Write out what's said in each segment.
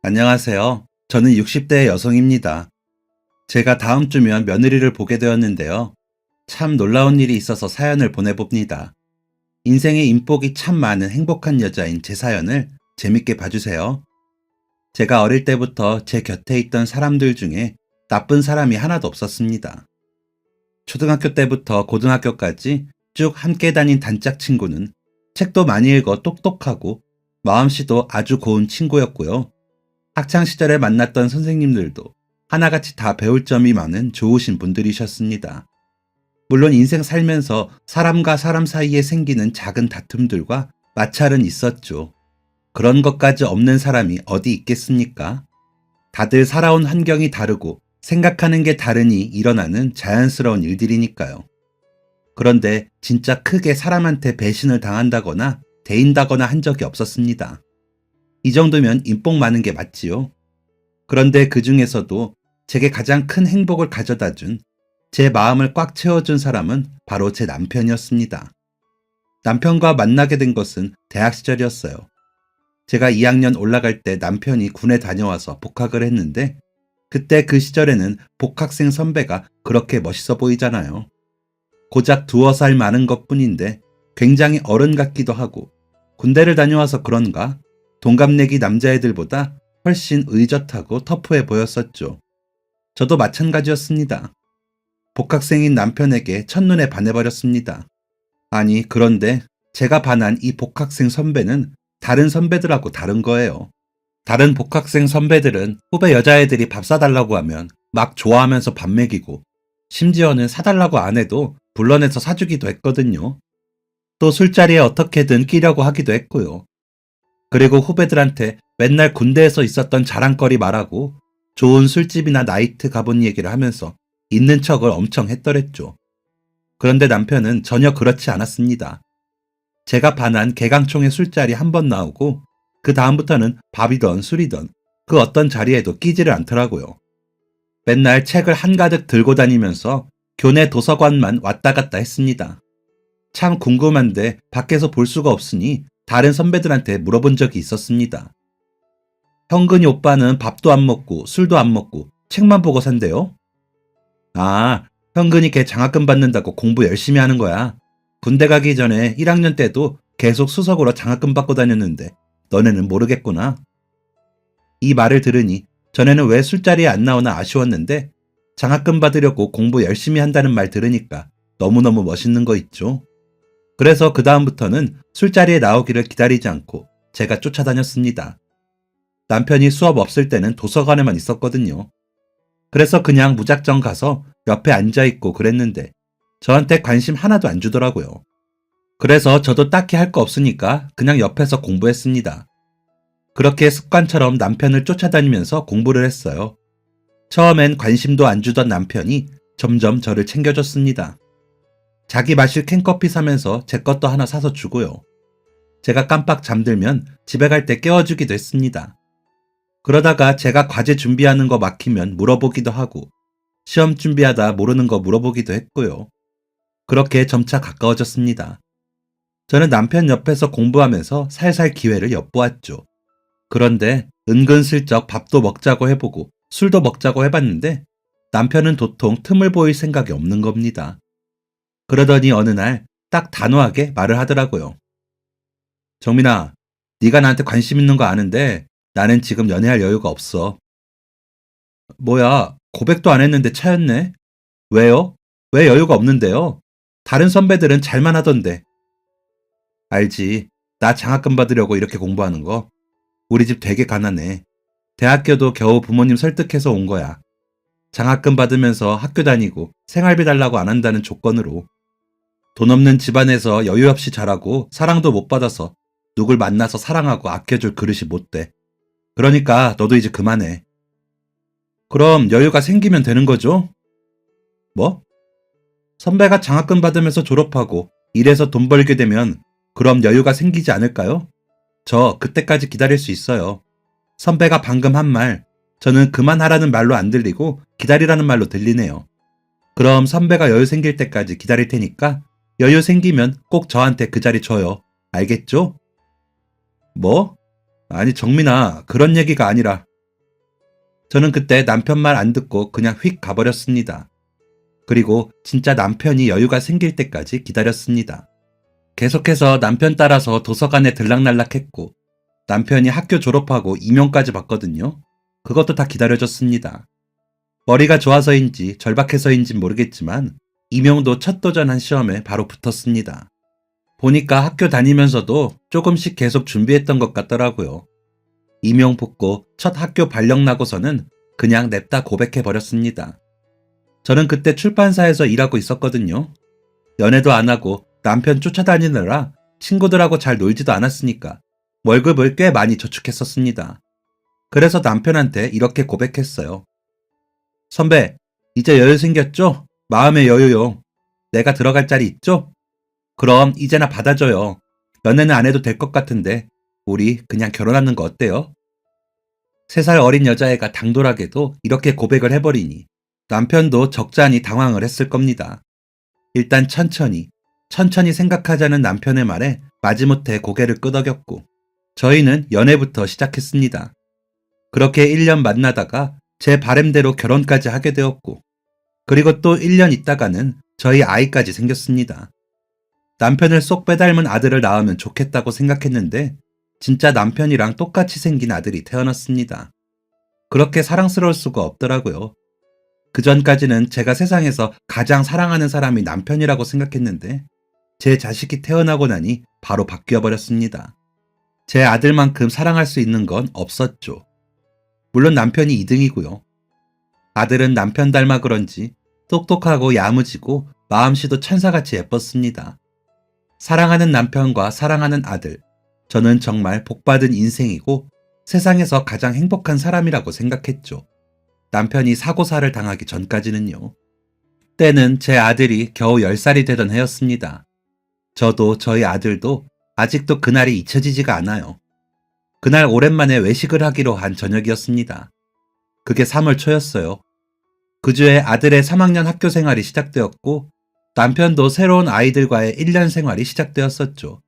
안녕하세요. 저는 60대 여성입니다. 제가 다음 주면 며느리를 보게 되었는데요. 참 놀라운 일이 있어서 사연을 보내봅니다. 인생의 인복이 참 많은 행복한 여자인 제 사연을 재밌게 봐주세요. 제가 어릴 때부터 제 곁에 있던 사람들 중에 나쁜 사람이 하나도 없었습니다. 초등학교 때부터 고등학교까지 쭉 함께 다닌 단짝 친구는 책도 많이 읽어 똑똑하고 마음씨도 아주 고운 친구였고요. 학창 시절에 만났던 선생님들도 하나같이 다 배울 점이 많은 좋으신 분들이셨습니다. 물론 인생 살면서 사람과 사람 사이에 생기는 작은 다툼들과 마찰은 있었죠. 그런 것까지 없는 사람이 어디 있겠습니까? 다들 살아온 환경이 다르고 생각하는 게 다르니 일어나는 자연스러운 일들이니까요. 그런데 진짜 크게 사람한테 배신을 당한다거나 대인다거나 한 적이 없었습니다. 이 정도면 인복 많은 게 맞지요. 그런데 그 중에서도 제게 가장 큰 행복을 가져다 준, 제 마음을 꽉 채워준 사람은 바로 제 남편이었습니다. 남편과 만나게 된 것은 대학 시절이었어요. 제가 2학년 올라갈 때 남편이 군에 다녀와서 복학을 했는데, 그때 그 시절에는 복학생 선배가 그렇게 멋있어 보이잖아요. 고작 2살 많은 것 뿐인데 굉장히 어른 같기도 하고, 군대를 다녀와서 그런가 동갑내기 남자애들보다 훨씬 의젓하고 터프해 보였었죠. 저도 마찬가지였습니다. 복학생인 남편에게 첫눈에 반해버렸습니다. 아니, 그런데 제가 반한 이 복학생 선배는 다른 선배들하고 다른 거예요. 다른 복학생 선배들은 후배 여자애들이 밥 사달라고 하면 막 좋아하면서 밥 먹이고, 심지어는 사달라고 안 해도 불러내서 사주기도 했거든요. 또 술자리에 어떻게든 끼려고 하기도 했고요. 그리고 후배들한테 맨날 군대에서 있었던 자랑거리 말하고 좋은 술집이나 나이트 가본 얘기를 하면서 있는 척을 엄청 했더랬죠. 그런데 남편은 전혀 그렇지 않았습니다. 제가 반한 개강총회 술자리 한 번 나오고 그 다음부터는 밥이던 술이던 그 어떤 자리에도 끼지를 않더라고요. 맨날 책을 한가득 들고 다니면서 교내 도서관만 왔다 갔다 했습니다. 참 궁금한데 밖에서 볼 수가 없으니 다른 선배들한테 물어본 적이 있었습니다. 형근이 오빠는 밥도 안 먹고 술도 안 먹고 책만 보고 산대요? 아, 형근이 걔 장학금 받는다고 공부 열심히 하는 거야. 군대 가기 전에 1학년 때도 계속 수석으로 장학금 받고 다녔는데 너네는 모르겠구나. 이 말을 들으니 전에는 왜 술자리에 안 나오나 아쉬웠는데 장학금 받으려고 공부 열심히 한다는 말 들으니까 너무너무 멋있는 거 있죠. 그래서 그 다음부터는 술자리에 나오기를 기다리지 않고 제가 쫓아다녔습니다. 남편이 수업 없을 때는 도서관에만 있었거든요. 그래서 그냥 무작정 가서 옆에 앉아있고 그랬는데 저한테 관심 하나도 안 주더라고요. 그래서 저도 딱히 할 거 없으니까 그냥 옆에서 공부했습니다. 그렇게 습관처럼 남편을 쫓아다니면서 공부를 했어요. 처음엔 관심도 안 주던 남편이 점점 저를 챙겨줬습니다. 자기 마실 캔커피 사면서 제 것도 하나 사서 주고요. 제가 깜빡 잠들면 집에 갈 때 깨워주기도 했습니다. 그러다가 제가 과제 준비하는 거 막히면 물어보기도 하고, 시험 준비하다 모르는 거 물어보기도 했고요. 그렇게 점차 가까워졌습니다. 저는 남편 옆에서 공부하면서 살살 기회를 엿보았죠. 그런데 은근슬쩍 밥도 먹자고 해보고 술도 먹자고 해봤는데 남편은 도통 틈을 보일 생각이 없는 겁니다. 그러더니 어느 날 딱 단호하게 말을 하더라고요. 정민아, 네가 나한테 관심 있는 거 아는데 나는 지금 연애할 여유가 없어. 뭐야, 고백도 안 했는데 차였네? 왜요? 왜 여유가 없는데요? 다른 선배들은 잘만 하던데. 알지. 나 장학금 받으려고 이렇게 공부하는 거. 우리 집 되게 가난해. 대학교도 겨우 부모님 설득해서 온 거야. 장학금 받으면서 학교 다니고 생활비 달라고 안 한다는 조건으로. 돈 없는 집안에서 여유 없이 자라고 사랑도 못 받아서 누굴 만나서 사랑하고 아껴줄 그릇이 못 돼. 그러니까 너도 이제 그만해. 그럼 여유가 생기면 되는 거죠? 뭐? 선배가 장학금 받으면서 졸업하고 일해서 돈 벌게 되면 그럼 여유가 생기지 않을까요? 저 그때까지 기다릴 수 있어요. 선배가 방금 한 말, 저는 그만하라는 말로 안 들리고 기다리라는 말로 들리네요. 그럼 선배가 여유 생길 때까지 기다릴 테니까 여유 생기면 꼭 저한테 그 자리 줘요. 알겠죠? 뭐? 아니 정민아, 그런 얘기가 아니라 저는 그때 남편 말 안 듣고 그냥 휙 가버렸습니다. 그리고 진짜 남편이 여유가 생길 때까지 기다렸습니다. 계속해서 남편 따라서 도서관에 들락날락했고 남편이 학교 졸업하고 임용까지 받거든요. 그것도 다 기다려줬습니다. 머리가 좋아서인지 절박해서인지 모르겠지만 임용도 첫 도전한 시험에 바로 붙었습니다. 보니까 학교 다니면서도 조금씩 계속 준비했던 것 같더라고요. 임용 붙고 첫 학교 발령 나고서는 그냥 냅다 고백해버렸습니다. 저는 그때 출판사에서 일하고 있었거든요. 연애도 안 하고 남편 쫓아다니느라 친구들하고 잘 놀지도 않았으니까 월급을 꽤 많이 저축했었습니다. 그래서 남편한테 이렇게 고백했어요. 선배, 이제 여유 생겼죠? 마음의 여유요. 내가 들어갈 자리 있죠? 그럼 이제나 받아줘요. 연애는 안 해도 될 것 같은데 우리 그냥 결혼하는 거 어때요? 3살 어린 여자애가 당돌하게도 이렇게 고백을 해버리니 남편도 적잖이 당황을 했을 겁니다. 일단 천천히 생각하자는 남편의 말에 마지못해 고개를 끄덕였고 저희는 연애부터 시작했습니다. 그렇게 1년 만나다가 제 바램대로 결혼까지 하게 되었고 그리고 또 1년 있다가는 저희 아이까지 생겼습니다. 남편을 쏙 빼닮은 아들을 낳으면 좋겠다고 생각했는데 진짜 남편이랑 똑같이 생긴 아들이 태어났습니다. 그렇게 사랑스러울 수가 없더라고요. 그 전까지는 제가 세상에서 가장 사랑하는 사람이 남편이라고 생각했는데 제 자식이 태어나고 나니 바로 바뀌어 버렸습니다. 제 아들만큼 사랑할 수 있는 건 없었죠. 물론 남편이 2등이고요. 아들은 남편 닮아 그런지 똑똑하고 야무지고 마음씨도 천사같이 예뻤습니다. 사랑하는 남편과 사랑하는 아들, 저는 정말 복받은 인생이고 세상에서 가장 행복한 사람이라고 생각했죠. 남편이 사고사를 당하기 전까지는요. 때는 제 아들이 겨우 10살이 되던 해였습니다. 저도 저희 아들도 아직도 그날이 잊혀지지가 않아요. 그날 오랜만에 외식을 하기로 한 저녁이었습니다. 그게 3월 초였어요. 그 주에 아들의 3학년 학교 생활이 시작되었고 남편도 새로운 아이들과의 1년 생활이 시작되었었죠.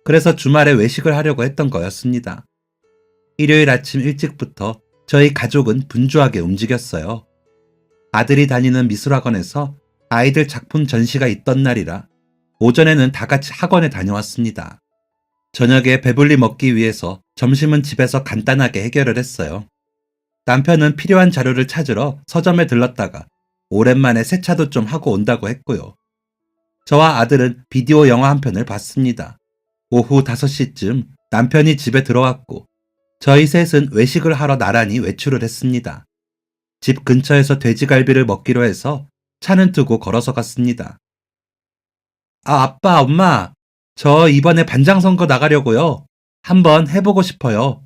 그래서 주말에 외식을 하려고 했던 거였습니다. 일요일 아침 일찍부터 저희 가족은 분주하게 움직였어요. 아들이 다니는 미술학원에서 아이들 작품 전시가 있던 날이라 오전에는 다 같이 학원에 다녀왔습니다. 저녁에 배불리 먹기 위해서 점심은 집에서 간단하게 해결을 했어요. 남편은 필요한 자료를 찾으러 서점에 들렀다가 오랜만에 세차도 좀 하고 온다고 했고요. 저와 아들은 비디오 영화 한 편을 봤습니다. 오후 5시쯤 남편이 집에 들어왔고 저희 셋은 외식을 하러 나란히 외출을 했습니다. 집 근처에서 돼지갈비를 먹기로 해서 차는 두고 걸어서 갔습니다. 아빠, 엄마, 저 이번에 반장 선거 나가려고요. 한번 해보고 싶어요.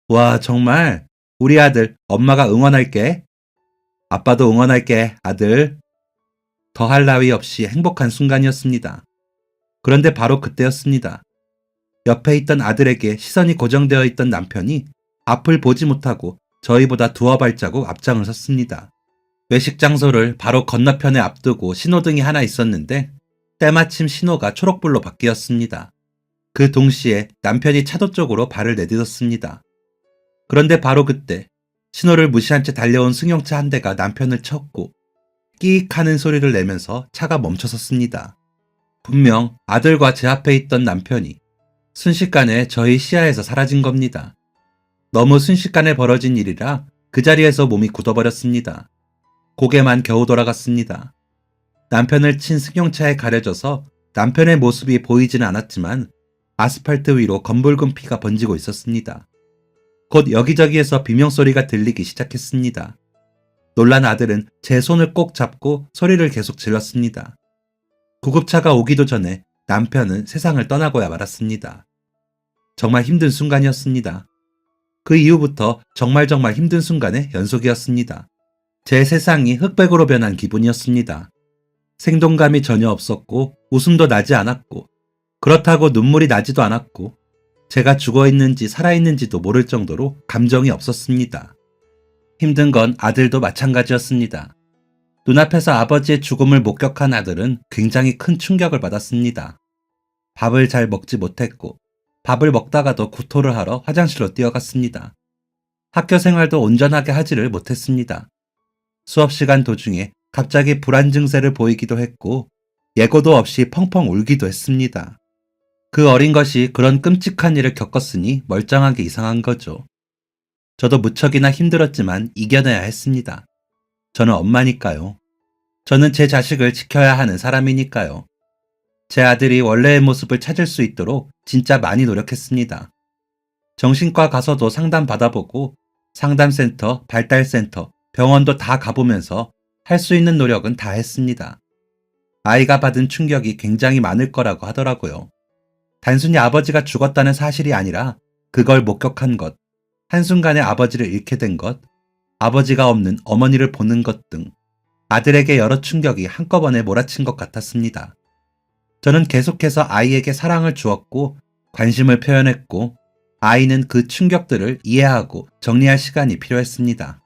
와, 정말 우리 아들 엄마가 응원할게. 아빠도 응원할게, 아들. 더할 나위 없이 행복한 순간이었습니다. 그런데 바로 그때였습니다. 옆에 있던 아들에게 시선이 고정되어 있던 남편이 앞을 보지 못하고 저희보다 두어 발자국 앞장을 섰습니다. 외식 장소를 바로 건너편에 앞두고 신호등이 하나 있었는데 때마침 신호가 초록불로 바뀌었습니다. 그 동시에 남편이 차도 쪽으로 발을 내딛었습니다. 그런데 바로 그때 신호를 무시한 채 달려온 승용차 한 대가 남편을 쳤고 끼익 하는 소리를 내면서 차가 멈춰섰습니다. 분명 아들과 제 앞에 있던 남편이 순식간에 저희 시야에서 사라진 겁니다. 너무 순식간에 벌어진 일이라 그 자리에서 몸이 굳어버렸습니다. 고개만 겨우 돌아갔습니다. 남편을 친 승용차에 가려져서 남편의 모습이 보이지는 않았지만 아스팔트 위로 검붉은 피가 번지고 있었습니다. 곧 여기저기에서 비명소리가 들리기 시작했습니다. 놀란 아들은 제 손을 꼭 잡고 소리를 계속 질렀습니다. 구급차가 오기도 전에 남편은 세상을 떠나고야 말았습니다. 정말 힘든 순간이었습니다. 그 이후부터 정말 힘든 순간의 연속이었습니다. 제 세상이 흑백으로 변한 기분이었습니다. 생동감이 전혀 없었고 웃음도 나지 않았고 그렇다고 눈물이 나지도 않았고 제가 죽어있는지 살아있는지도 모를 정도로 감정이 없었습니다. 힘든 건 아들도 마찬가지였습니다. 눈앞에서 아버지의 죽음을 목격한 아들은 굉장히 큰 충격을 받았습니다. 밥을 잘 먹지 못했고 밥을 먹다가도 구토를 하러 화장실로 뛰어갔습니다. 학교 생활도 온전하게 하지를 못했습니다. 수업 시간 도중에 갑자기 불안 증세를 보이기도 했고 예고도 없이 펑펑 울기도 했습니다. 그 어린 것이 그런 끔찍한 일을 겪었으니 멀쩡하게 이상한 거죠. 저도 무척이나 힘들었지만 이겨내야 했습니다. 저는 엄마니까요. 저는 제 자식을 지켜야 하는 사람이니까요. 제 아들이 원래의 모습을 찾을 수 있도록 진짜 많이 노력했습니다. 정신과 가서도 상담 받아보고 상담센터, 발달센터, 병원도 다 가보면서 할 수 있는 노력은 다 했습니다. 아이가 받은 충격이 굉장히 많을 거라고 하더라고요. 단순히 아버지가 죽었다는 사실이 아니라 그걸 목격한 것, 한순간에 아버지를 잃게 된 것, 아버지가 없는 어머니를 보는 것 등 아들에게 여러 충격이 한꺼번에 몰아친 것 같았습니다. 저는 계속해서 아이에게 사랑을 주었고 관심을 표현했고 아이는 그 충격들을 이해하고 정리할 시간이 필요했습니다.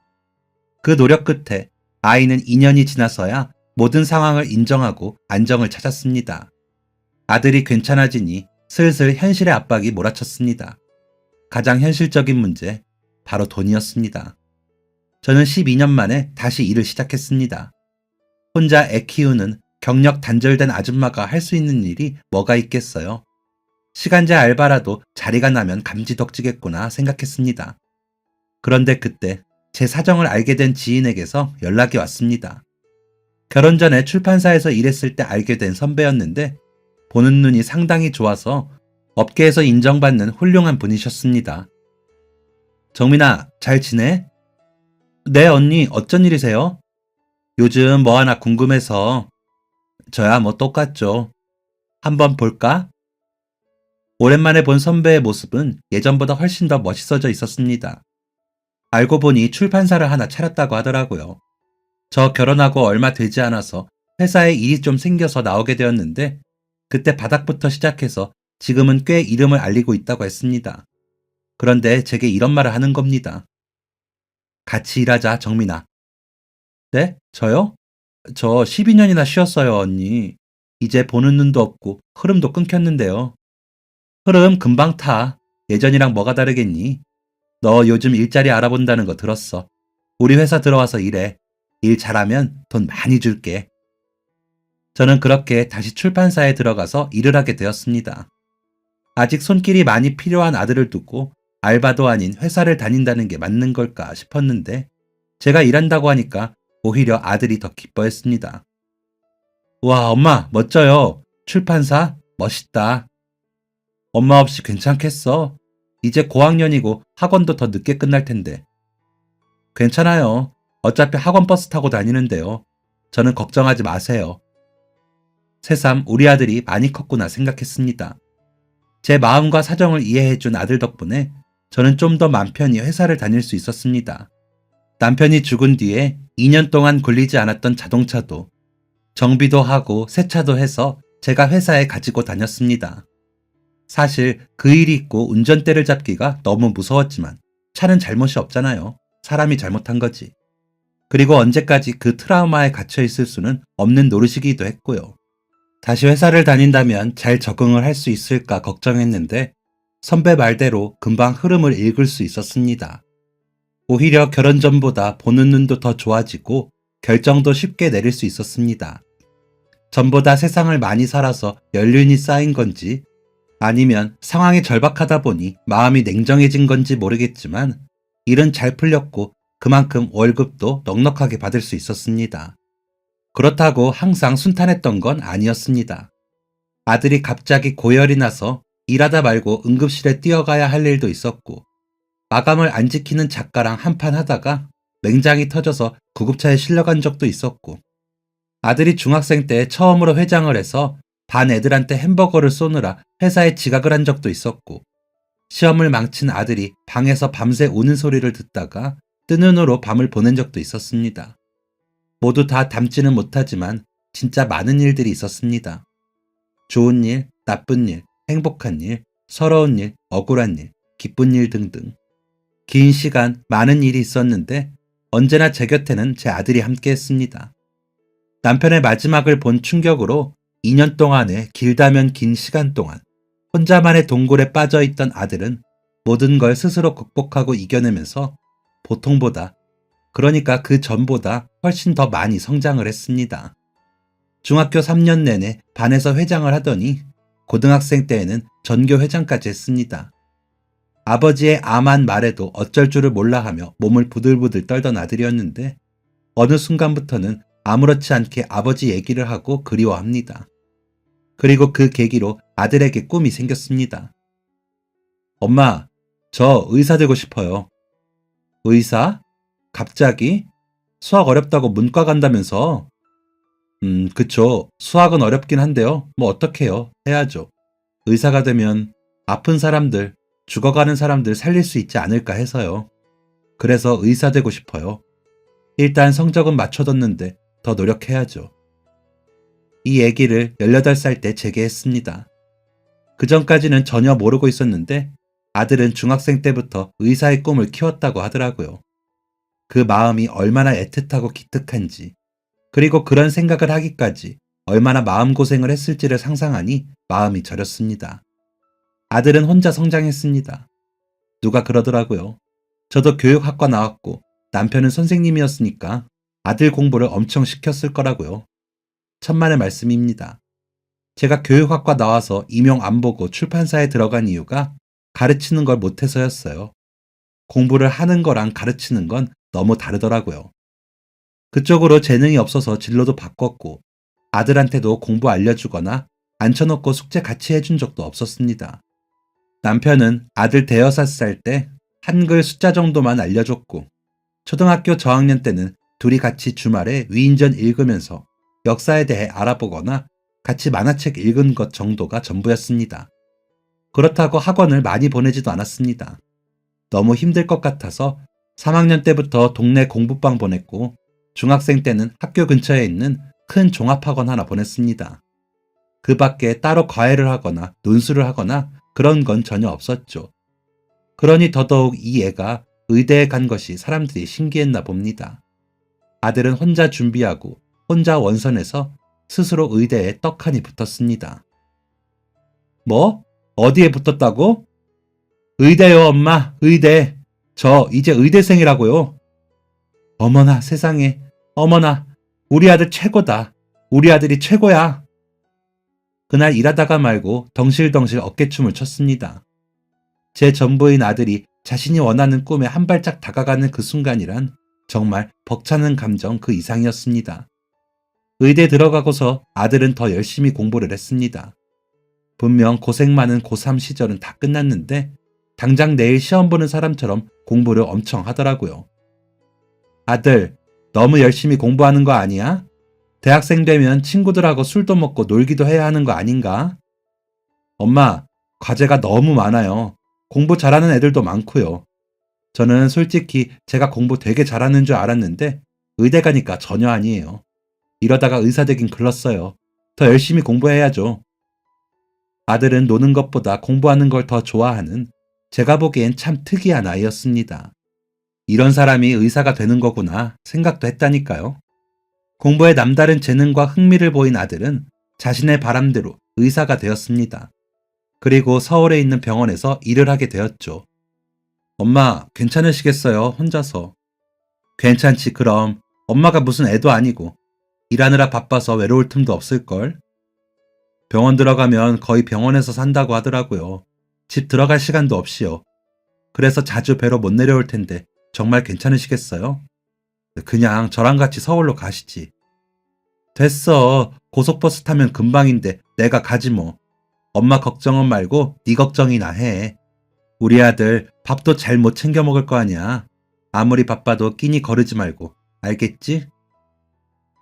그 노력 끝에 아이는 2년이 지나서야 모든 상황을 인정하고 안정을 찾았습니다. 아들이 괜찮아지니 슬슬 현실의 압박이 몰아쳤습니다. 가장 현실적인 문제, 바로 돈이었습니다. 저는 12년 만에 다시 일을 시작했습니다. 혼자 애 키우는 경력 단절된 아줌마가 할 수 있는 일이 뭐가 있겠어요? 시간제 알바라도 자리가 나면 감지덕지겠구나 생각했습니다. 그런데 그때 제 사정을 알게 된 지인에게서 연락이 왔습니다. 결혼 전에 출판사에서 일했을 때 알게 된 선배였는데 보는 눈이 상당히 좋아서 업계에서 인정받는 훌륭한 분이셨습니다. 정민아, 잘 지내? 네, 언니, 어쩐 일이세요? 요즘 뭐 하나 궁금해서. 저야 뭐 똑같죠. 한번 볼까? 오랜만에 본 선배의 모습은 예전보다 훨씬 더 멋있어져 있었습니다. 알고 보니 출판사를 하나 차렸다고 하더라고요. 저 결혼하고 얼마 되지 않아서 회사에 일이 좀 생겨서 나오게 되었는데 그때 바닥부터 시작해서 지금은 꽤 이름을 알리고 있다고 했습니다. 그런데 제게 이런 말을 하는 겁니다. 같이 일하자, 정민아. 네? 저요? 저 12년이나 쉬었어요, 언니. 이제 보는 눈도 없고 흐름도 끊겼는데요. 흐름 금방 타. 예전이랑 뭐가 다르겠니? 너 요즘 일자리 알아본다는 거 들었어. 우리 회사 들어와서 일해. 일 잘하면 돈 많이 줄게. 저는 그렇게 다시 출판사에 들어가서 일을 하게 되었습니다. 아직 손길이 많이 필요한 아들을 두고 알바도 아닌 회사를 다닌다는 게 맞는 걸까 싶었는데 제가 일한다고 하니까 오히려 아들이 더 기뻐했습니다. 와, 엄마, 멋져요. 출판사? 멋있다. 엄마 없이 괜찮겠어? 이제 고학년이고 학원도 더 늦게 끝날 텐데. 괜찮아요. 어차피 학원 버스 타고 다니는데요. 저는 걱정하지 마세요. 새삼 우리 아들이 많이 컸구나 생각했습니다. 제 마음과 사정을 이해해준 아들 덕분에 저는 좀 더 맘 편히 회사를 다닐 수 있었습니다. 남편이 죽은 뒤에 2년 동안 굴리지 않았던 자동차도 정비도 하고 세차도 해서 제가 회사에 가지고 다녔습니다. 사실 그 일이 있고 운전대를 잡기가 너무 무서웠지만 차는 잘못이 없잖아요. 사람이 잘못한 거지. 그리고 언제까지 그 트라우마에 갇혀 있을 수는 없는 노릇이기도 했고요. 다시 회사를 다닌다면 잘 적응을 할 수 있을까 걱정했는데 선배 말대로 금방 흐름을 읽을 수 있었습니다. 오히려 결혼 전보다 보는 눈도 더 좋아지고 결정도 쉽게 내릴 수 있었습니다. 전보다 세상을 많이 살아서 연륜이 쌓인 건지 아니면 상황이 절박하다 보니 마음이 냉정해진 건지 모르겠지만 일은 잘 풀렸고 그만큼 월급도 넉넉하게 받을 수 있었습니다. 그렇다고 항상 순탄했던 건 아니었습니다. 아들이 갑자기 고열이 나서 일하다 말고 응급실에 뛰어가야 할 일도 있었고 마감을 안 지키는 작가랑 한판 하다가 맹장이 터져서 구급차에 실려간 적도 있었고 아들이 중학생 때 처음으로 회장을 해서 반 애들한테 햄버거를 쏘느라 회사에 지각을 한 적도 있었고 시험을 망친 아들이 방에서 밤새 우는 소리를 듣다가 뜬 눈으로 밤을 보낸 적도 있었습니다. 모두 다 담지는 못하지만 진짜 많은 일들이 있었습니다. 좋은 일, 나쁜 일, 행복한 일, 서러운 일, 억울한 일, 기쁜 일 등등. 긴 시간 많은 일이 있었는데 언제나 제 곁에는 제 아들이 함께했습니다. 남편의 마지막을 본 충격으로 2년 동안의 길다면 긴 시간 동안 혼자만의 동굴에 빠져있던 아들은 모든 걸 스스로 극복하고 이겨내면서 보통보다, 그러니까 그 전보다 훨씬 더 많이 성장을 했습니다. 중학교 3년 내내 반에서 회장을 하더니 고등학생 때에는 전교 회장까지 했습니다. 아버지의 암한 말에도 어쩔 줄을 몰라 하며 몸을 부들부들 떨던 아들이었는데 어느 순간부터는 아무렇지 않게 아버지 얘기를 하고 그리워합니다. 그리고 그 계기로 아들에게 꿈이 생겼습니다. 엄마, 저 의사 되고 싶어요. 의사? 갑자기? 수학 어렵다고 문과 간다면서? 그쵸. 수학은 어렵긴 한데요. 뭐 어떡해요. 해야죠. 의사가 되면 아픈 사람들, 죽어가는 사람들 살릴 수 있지 않을까 해서요. 그래서 의사 되고 싶어요. 일단 성적은 맞춰뒀는데 더 노력해야죠. 이 얘기를 18살 때 제게 했습니다. 그 전까지는 전혀 모르고 있었는데 아들은 중학생 때부터 의사의 꿈을 키웠다고 하더라고요. 그 마음이 얼마나 애틋하고 기특한지, 그리고 그런 생각을 하기까지 얼마나 마음고생을 했을지를 상상하니 마음이 저렸습니다. 아들은 혼자 성장했습니다. 누가 그러더라고요. 저도 교육학과 나왔고 남편은 선생님이었으니까 아들 공부를 엄청 시켰을 거라고요. 천만의 말씀입니다. 제가 교육학과 나와서 임용 안 보고 출판사에 들어간 이유가 가르치는 걸 못해서였어요. 공부를 하는 거랑 가르치는 건 너무 다르더라고요. 그쪽으로 재능이 없어서 진로도 바꿨고 아들한테도 공부 알려주거나 앉혀놓고 숙제 같이 해준 적도 없었습니다. 남편은 아들 대여섯 살 때 한글 숫자 정도만 알려줬고 초등학교 저학년 때는 둘이 같이 주말에 위인전 읽으면서 역사에 대해 알아보거나 같이 만화책 읽은 것 정도가 전부였습니다. 그렇다고 학원을 많이 보내지도 않았습니다. 너무 힘들 것 같아서 3학년 때부터 동네 공부방 보냈고 중학생 때는 학교 근처에 있는 큰 종합학원 하나 보냈습니다. 그 밖에 따로 과외를 하거나 논술을 하거나 그런 건 전혀 없었죠. 그러니 더더욱 이 애가 의대에 간 것이 사람들이 신기했나 봅니다. 아들은 혼자 준비하고 혼자 원선해서 스스로 의대에 떡하니 붙었습니다. 뭐? 어디에 붙었다고? 의대요, 엄마. 의대. 저 이제 의대생이라고요. 어머나 세상에. 어머나. 우리 아들 최고다. 우리 아들이 최고야. 그날 일하다가 말고 덩실덩실 어깨춤을 췄습니다. 제 전부인 아들이 자신이 원하는 꿈에 한 발짝 다가가는 그 순간이란 정말 벅차는 감정 그 이상이었습니다. 의대 들어가고서 아들은 더 열심히 공부를 했습니다. 분명 고생 많은 고3 시절은 다 끝났는데 당장 내일 시험 보는 사람처럼 공부를 엄청 하더라고요. 아들, 너무 열심히 공부하는 거 아니야? 대학생 되면 친구들하고 술도 먹고 놀기도 해야 하는 거 아닌가? 엄마, 과제가 너무 많아요. 공부 잘하는 애들도 많고요. 저는 솔직히 제가 공부 되게 잘하는 줄 알았는데 의대 가니까 전혀 아니에요. 이러다가 의사 되긴 글렀어요. 더 열심히 공부해야죠. 아들은 노는 것보다 공부하는 걸 더 좋아하는 제가 보기엔 참 특이한 아이였습니다. 이런 사람이 의사가 되는 거구나 생각도 했다니까요. 공부에 남다른 재능과 흥미를 보인 아들은 자신의 바람대로 의사가 되었습니다. 그리고 서울에 있는 병원에서 일을 하게 되었죠. 엄마, 괜찮으시겠어요? 혼자서. 괜찮지, 그럼. 엄마가 무슨 애도 아니고. 일하느라 바빠서 외로울 틈도 없을걸. 병원 들어가면 거의 병원에서 산다고 하더라고요. 집 들어갈 시간도 없이요. 그래서 자주 뵈러 못 내려올 텐데 정말 괜찮으시겠어요? 그냥 저랑 같이 서울로 가시지. 됐어. 고속버스 타면 금방인데 내가 가지 뭐. 엄마 걱정은 말고 네 걱정이나 해. 우리 아들 밥도 잘 못 챙겨 먹을 거 아니야. 아무리 바빠도 끼니 거르지 말고. 알겠지?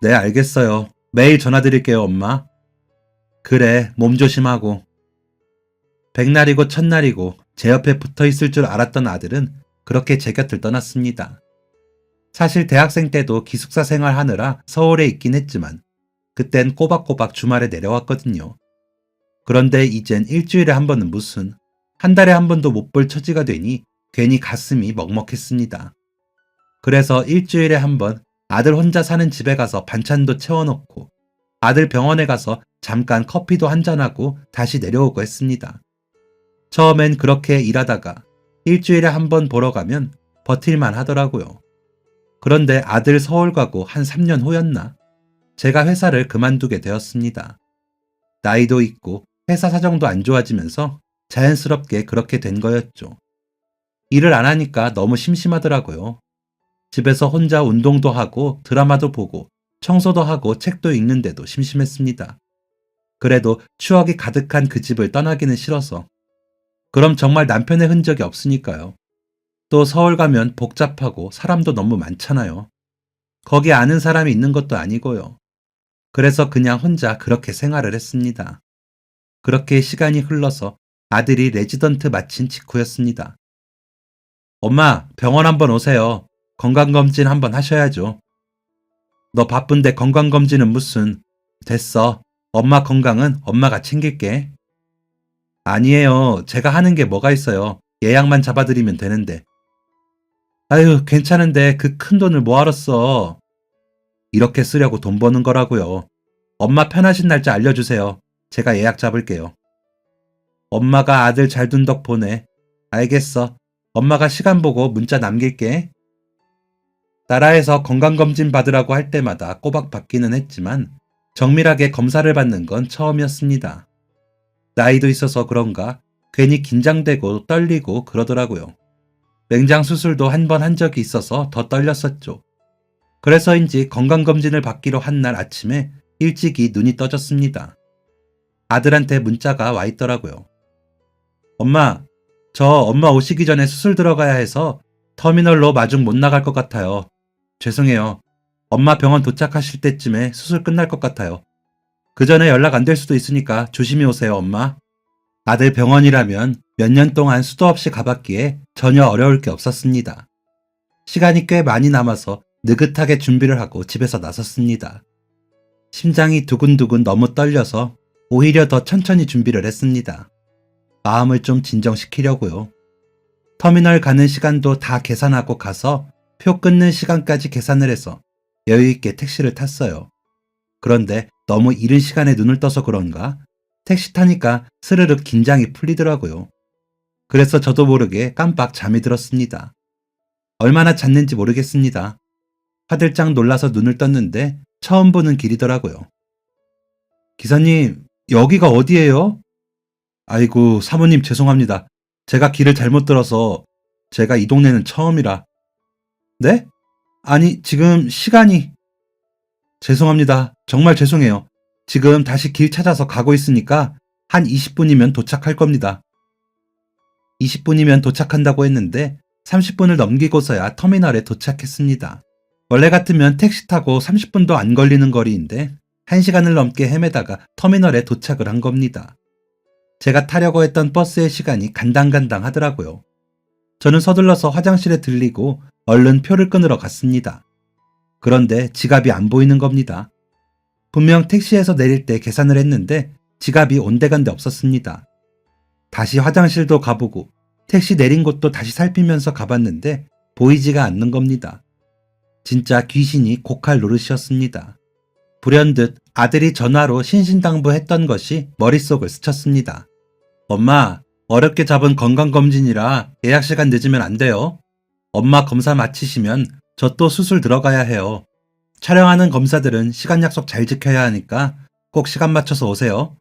네, 알겠어요. 매일 전화드릴게요, 엄마. 그래, 몸 조심하고. 백날이고 첫날이고 제 옆에 붙어 있을 줄 알았던 아들은 그렇게 제 곁을 떠났습니다. 사실 대학생 때도 기숙사 생활하느라 서울에 있긴 했지만 그땐 꼬박꼬박 주말에 내려왔거든요. 그런데 이젠 일주일에 한 번은 무슨 한 달에 한 번도 못 볼 처지가 되니 괜히 가슴이 먹먹했습니다. 그래서 일주일에 한 번 아들 혼자 사는 집에 가서 반찬도 채워놓고 아들 병원에 가서 잠깐 커피도 한잔하고 다시 내려오고 했습니다. 처음엔 그렇게 일하다가 일주일에 한 번 보러 가면 버틸만 하더라고요. 그런데 아들 서울 가고 한 3년 후였나? 제가 회사를 그만두게 되었습니다. 나이도 있고 회사 사정도 안 좋아지면서 자연스럽게 그렇게 된 거였죠. 일을 안 하니까 너무 심심하더라고요. 집에서 혼자 운동도 하고 드라마도 보고 청소도 하고 책도 읽는데도 심심했습니다. 그래도 추억이 가득한 그 집을 떠나기는 싫어서. 그럼 정말 남편의 흔적이 없으니까요. 또 서울 가면 복잡하고 사람도 너무 많잖아요. 거기 아는 사람이 있는 것도 아니고요. 그래서 그냥 혼자 그렇게 생활을 했습니다. 그렇게 시간이 흘러서 아들이 레지던트 마친 직후였습니다. 엄마, 병원 한번 오세요. 건강검진 한번 하셔야죠. 너 바쁜데 건강검진은 무슨. 됐어. 엄마 건강은 엄마가 챙길게. 아니에요. 제가 하는 게 뭐가 있어요. 예약만 잡아드리면 되는데. 아유, 괜찮은데 그 큰 돈을 뭐하러 써. 이렇게 쓰려고 돈 버는 거라고요. 엄마 편하신 날짜 알려주세요. 제가 예약 잡을게요. 엄마가 아들 잘 둔 덕 보네. 알겠어. 엄마가 시간 보고 문자 남길게. 나라에서 건강검진 받으라고 할 때마다 꼬박 받기는 했지만 정밀하게 검사를 받는 건 처음이었습니다. 나이도 있어서 그런가 괜히 긴장되고 떨리고 그러더라고요. 맹장 수술도 한 번 한 적이 있어서 더 떨렸었죠. 그래서인지 건강검진을 받기로 한 날 아침에 일찍이 눈이 떠졌습니다. 아들한테 문자가 와 있더라고요. 엄마, 저 엄마 오시기 전에 수술 들어가야 해서 터미널로 마중 못 나갈 것 같아요. 죄송해요. 엄마 병원 도착하실 때쯤에 수술 끝날 것 같아요. 그 전에 연락 안 될 수도 있으니까 조심히 오세요, 엄마. 아들 병원이라면 몇 년 동안 수도 없이 가봤기에 전혀 어려울 게 없었습니다. 시간이 꽤 많이 남아서 느긋하게 준비를 하고 집에서 나섰습니다. 심장이 두근두근 너무 떨려서 오히려 더 천천히 준비를 했습니다. 마음을 좀 진정시키려고요. 터미널 가는 시간도 다 계산하고 가서 표 끊는 시간까지 계산을 해서 여유있게 택시를 탔어요. 그런데 너무 이른 시간에 눈을 떠서 그런가 택시 타니까 스르륵 긴장이 풀리더라고요. 그래서 저도 모르게 깜빡 잠이 들었습니다. 얼마나 잤는지 모르겠습니다. 화들짝 놀라서 눈을 떴는데 처음 보는 길이더라고요. 기사님, 여기가 어디예요? 아이고, 사모님 죄송합니다. 제가 길을 잘못 들어서 제가 이 동네는 처음이라. 네? 아니, 지금 시간이. 죄송합니다. 정말 죄송해요. 지금 다시 길 찾아서 가고 있으니까 한 20분이면 도착할 겁니다. 20분이면 도착한다고 했는데 30분을 넘기고서야 터미널에 도착했습니다. 원래 같으면 택시 타고 30분도 안 걸리는 거리인데 1시간을 넘게 헤매다가 터미널에 도착을 한 겁니다. 제가 타려고 했던 버스의 시간이 간당간당 하더라고요. 저는 서둘러서 화장실에 들리고 얼른 표를 끊으러 갔습니다. 그런데 지갑이 안 보이는 겁니다. 분명 택시에서 내릴 때 계산을 했는데 지갑이 온데간데 없었습니다. 다시 화장실도 가보고 택시 내린 곳도 다시 살피면서 가봤는데 보이지가 않는 겁니다. 진짜 귀신이 고칼 노릇이었습니다. 불현듯 아들이 전화로 신신당부했던 것이 머릿속을 스쳤습니다. 엄마, 어렵게 잡은 건강검진이라 예약 시간 늦으면 안 돼요. 엄마 검사 마치시면 저 또 수술 들어가야 해요. 촬영하는 검사들은 시간 약속 잘 지켜야 하니까 꼭 시간 맞춰서 오세요.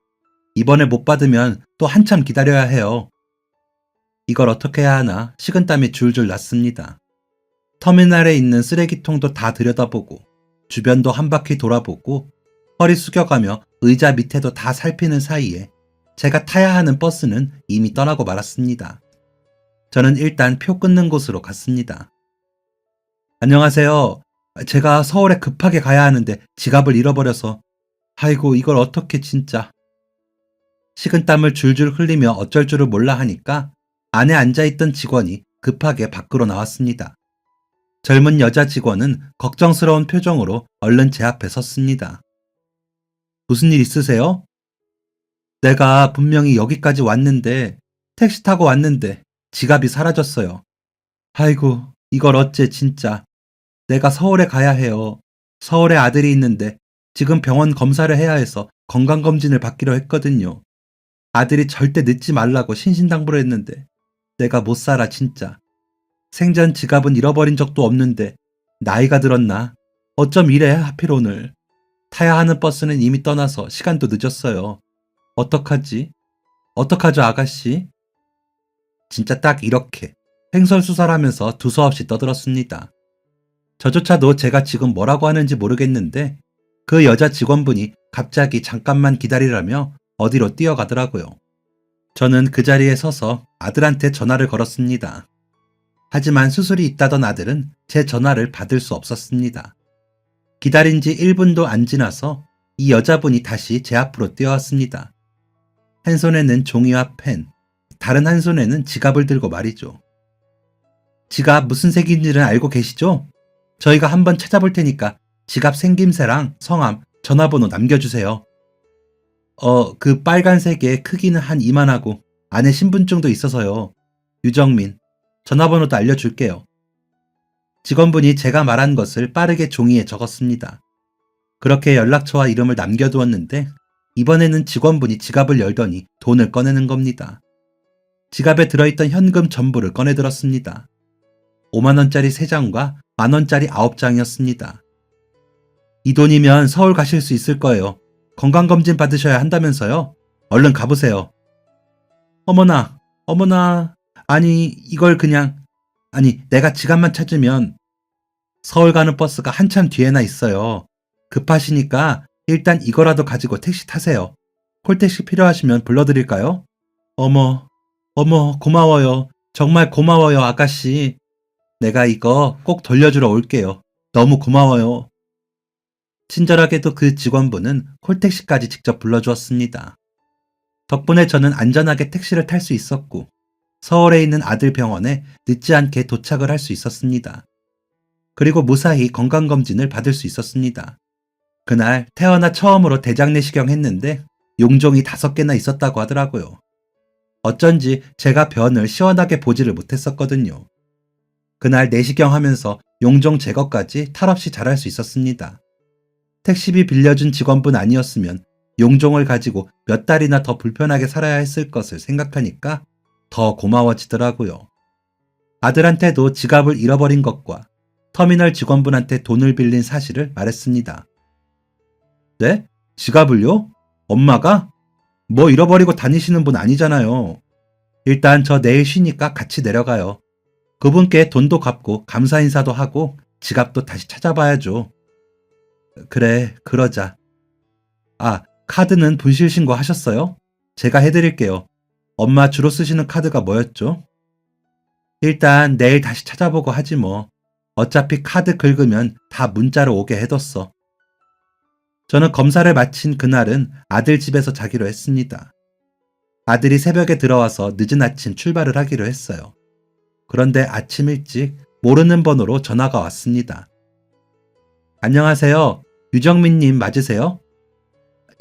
이번에 못 받으면 또 한참 기다려야 해요. 이걸 어떻게 해야 하나 식은땀이 줄줄 났습니다. 터미널에 있는 쓰레기통도 다 들여다보고 주변도 한 바퀴 돌아보고 허리 숙여가며 의자 밑에도 다 살피는 사이에 제가 타야 하는 버스는 이미 떠나고 말았습니다. 저는 일단 표 끊는 곳으로 갔습니다. 안녕하세요. 제가 서울에 급하게 가야 하는데 지갑을 잃어버려서. 아이고, 이걸 어떻게 진짜. 식은땀을 줄줄 흘리며 어쩔 줄을 몰라 하니까 안에 앉아있던 직원이 급하게 밖으로 나왔습니다. 젊은 여자 직원은 걱정스러운 표정으로 얼른 제 앞에 섰습니다. 무슨 일 있으세요? 내가 분명히 여기까지 왔는데 택시 타고 왔는데 지갑이 사라졌어요. 아이고, 이걸 어째 진짜. 내가 서울에 가야 해요. 서울에 아들이 있는데 지금 병원 검사를 해야 해서 건강검진을 받기로 했거든요. 아들이 절대 늦지 말라고 신신당부를 했는데 내가 못 살아 진짜. 생전 지갑은 잃어버린 적도 없는데 나이가 들었나? 어쩜 이래 하필 오늘. 타야 하는 버스는 이미 떠나서 시간도 늦었어요. 어떡하지? 어떡하죠 아가씨? 진짜 딱 이렇게 횡설수설하면서 두서없이 떠들었습니다. 저조차도 제가 지금 뭐라고 하는지 모르겠는데 그 여자 직원분이 갑자기 잠깐만 기다리라며 어디로 뛰어가더라고요. 저는 그 자리에 서서 아들한테 전화를 걸었습니다. 하지만 수술이 있다던 아들은 제 전화를 받을 수 없었습니다. 기다린 지 1분도 안 지나서 이 여자분이 다시 제 앞으로 뛰어왔습니다. 한 손에는 종이와 펜, 다른 한 손에는 지갑을 들고 말이죠. 지갑 무슨 색인지는 알고 계시죠? 저희가 한번 찾아볼 테니까 지갑 생김새랑 성함, 전화번호 남겨주세요. 그 빨간색의 크기는 한 이만하고 안에 신분증도 있어서요. 유정민, 전화번호도 알려줄게요. 직원분이 제가 말한 것을 빠르게 종이에 적었습니다. 그렇게 연락처와 이름을 남겨두었는데 이번에는 직원분이 지갑을 열더니 돈을 꺼내는 겁니다. 지갑에 들어있던 현금 전부를 꺼내들었습니다. 5만원짜리 3장과 만원짜리 9장이었습니다. 이 돈이면 서울 가실 수 있을 거예요. 건강검진 받으셔야 한다면서요? 얼른 가보세요. 어머나, 아니 이걸 그냥, 내가 지갑만 찾으면 서울 가는 버스가 한참 뒤에나 있어요. 급하시니까 일단 이거라도 가지고 택시 타세요. 콜택시 필요하시면 불러드릴까요? 어머, 고마워요. 정말 고마워요, 아가씨. 내가 이거 꼭 돌려주러 올게요. 너무 고마워요. 친절하게도 그 직원분은 콜택시까지 직접 불러주었습니다. 덕분에 저는 안전하게 택시를 탈 수 있었고 서울에 있는 아들 병원에 늦지 않게 도착을 할 수 있었습니다. 그리고 무사히 건강검진을 받을 수 있었습니다. 그날 태어나 처음으로 대장내시경 했는데 용종이 5개나 있었다고 하더라고요. 어쩐지 제가 변을 시원하게 보지를 못했었거든요. 그날 내시경 하면서 용종 제거까지 탈없이 잘할 수 있었습니다. 택시비 빌려준 직원분 아니었으면 용종을 가지고 몇 달이나 더 불편하게 살아야 했을 것을 생각하니까 더 고마워지더라고요. 아들한테도 지갑을 잃어버린 것과 터미널 직원분한테 돈을 빌린 사실을 말했습니다. 네? 지갑을요? 엄마가? 뭐 잃어버리고 다니시는 분 아니잖아요. 일단 저 내일 쉬니까 같이 내려가요. 그분께 돈도 갚고 감사 인사도 하고 지갑도 다시 찾아봐야죠. 그래, 그러자. 카드는 분실 신고 하셨어요? 제가 해드릴게요. 엄마 주로 쓰시는 카드가 뭐였죠? 일단 내일 다시 찾아보고 하지 뭐. 어차피 카드 긁으면 다 문자로 오게 해뒀어. 저는 검사를 마친 그날은 아들 집에서 자기로 했습니다. 아들이 새벽에 들어와서 늦은 아침 출발을 하기로 했어요. 그런데 아침 일찍 모르는 번호로 전화가 왔습니다. 안녕하세요. 유정민님 맞으세요?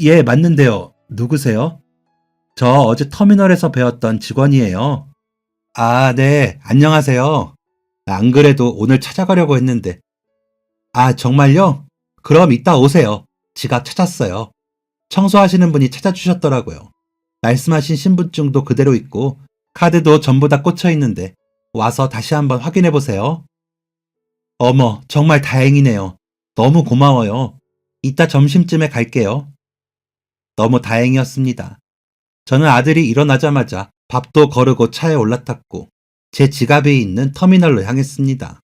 예, 맞는데요. 누구세요? 저 어제 터미널에서 배웠던 직원이에요. 네, 안녕하세요. 안 그래도 오늘 찾아가려고 했는데. 정말요? 그럼 이따 오세요. 지갑 찾았어요. 청소하시는 분이 찾아주셨더라고요. 말씀하신 신분증도 그대로 있고 카드도 전부 다 꽂혀 있는데 와서 다시 한번 확인해 보세요. 어머, 정말 다행이네요. 너무 고마워요. 이따 점심쯤에 갈게요. 너무 다행이었습니다. 저는 아들이 일어나자마자 밥도 거르고 차에 올라탔고 제 지갑에 있는 터미널로 향했습니다.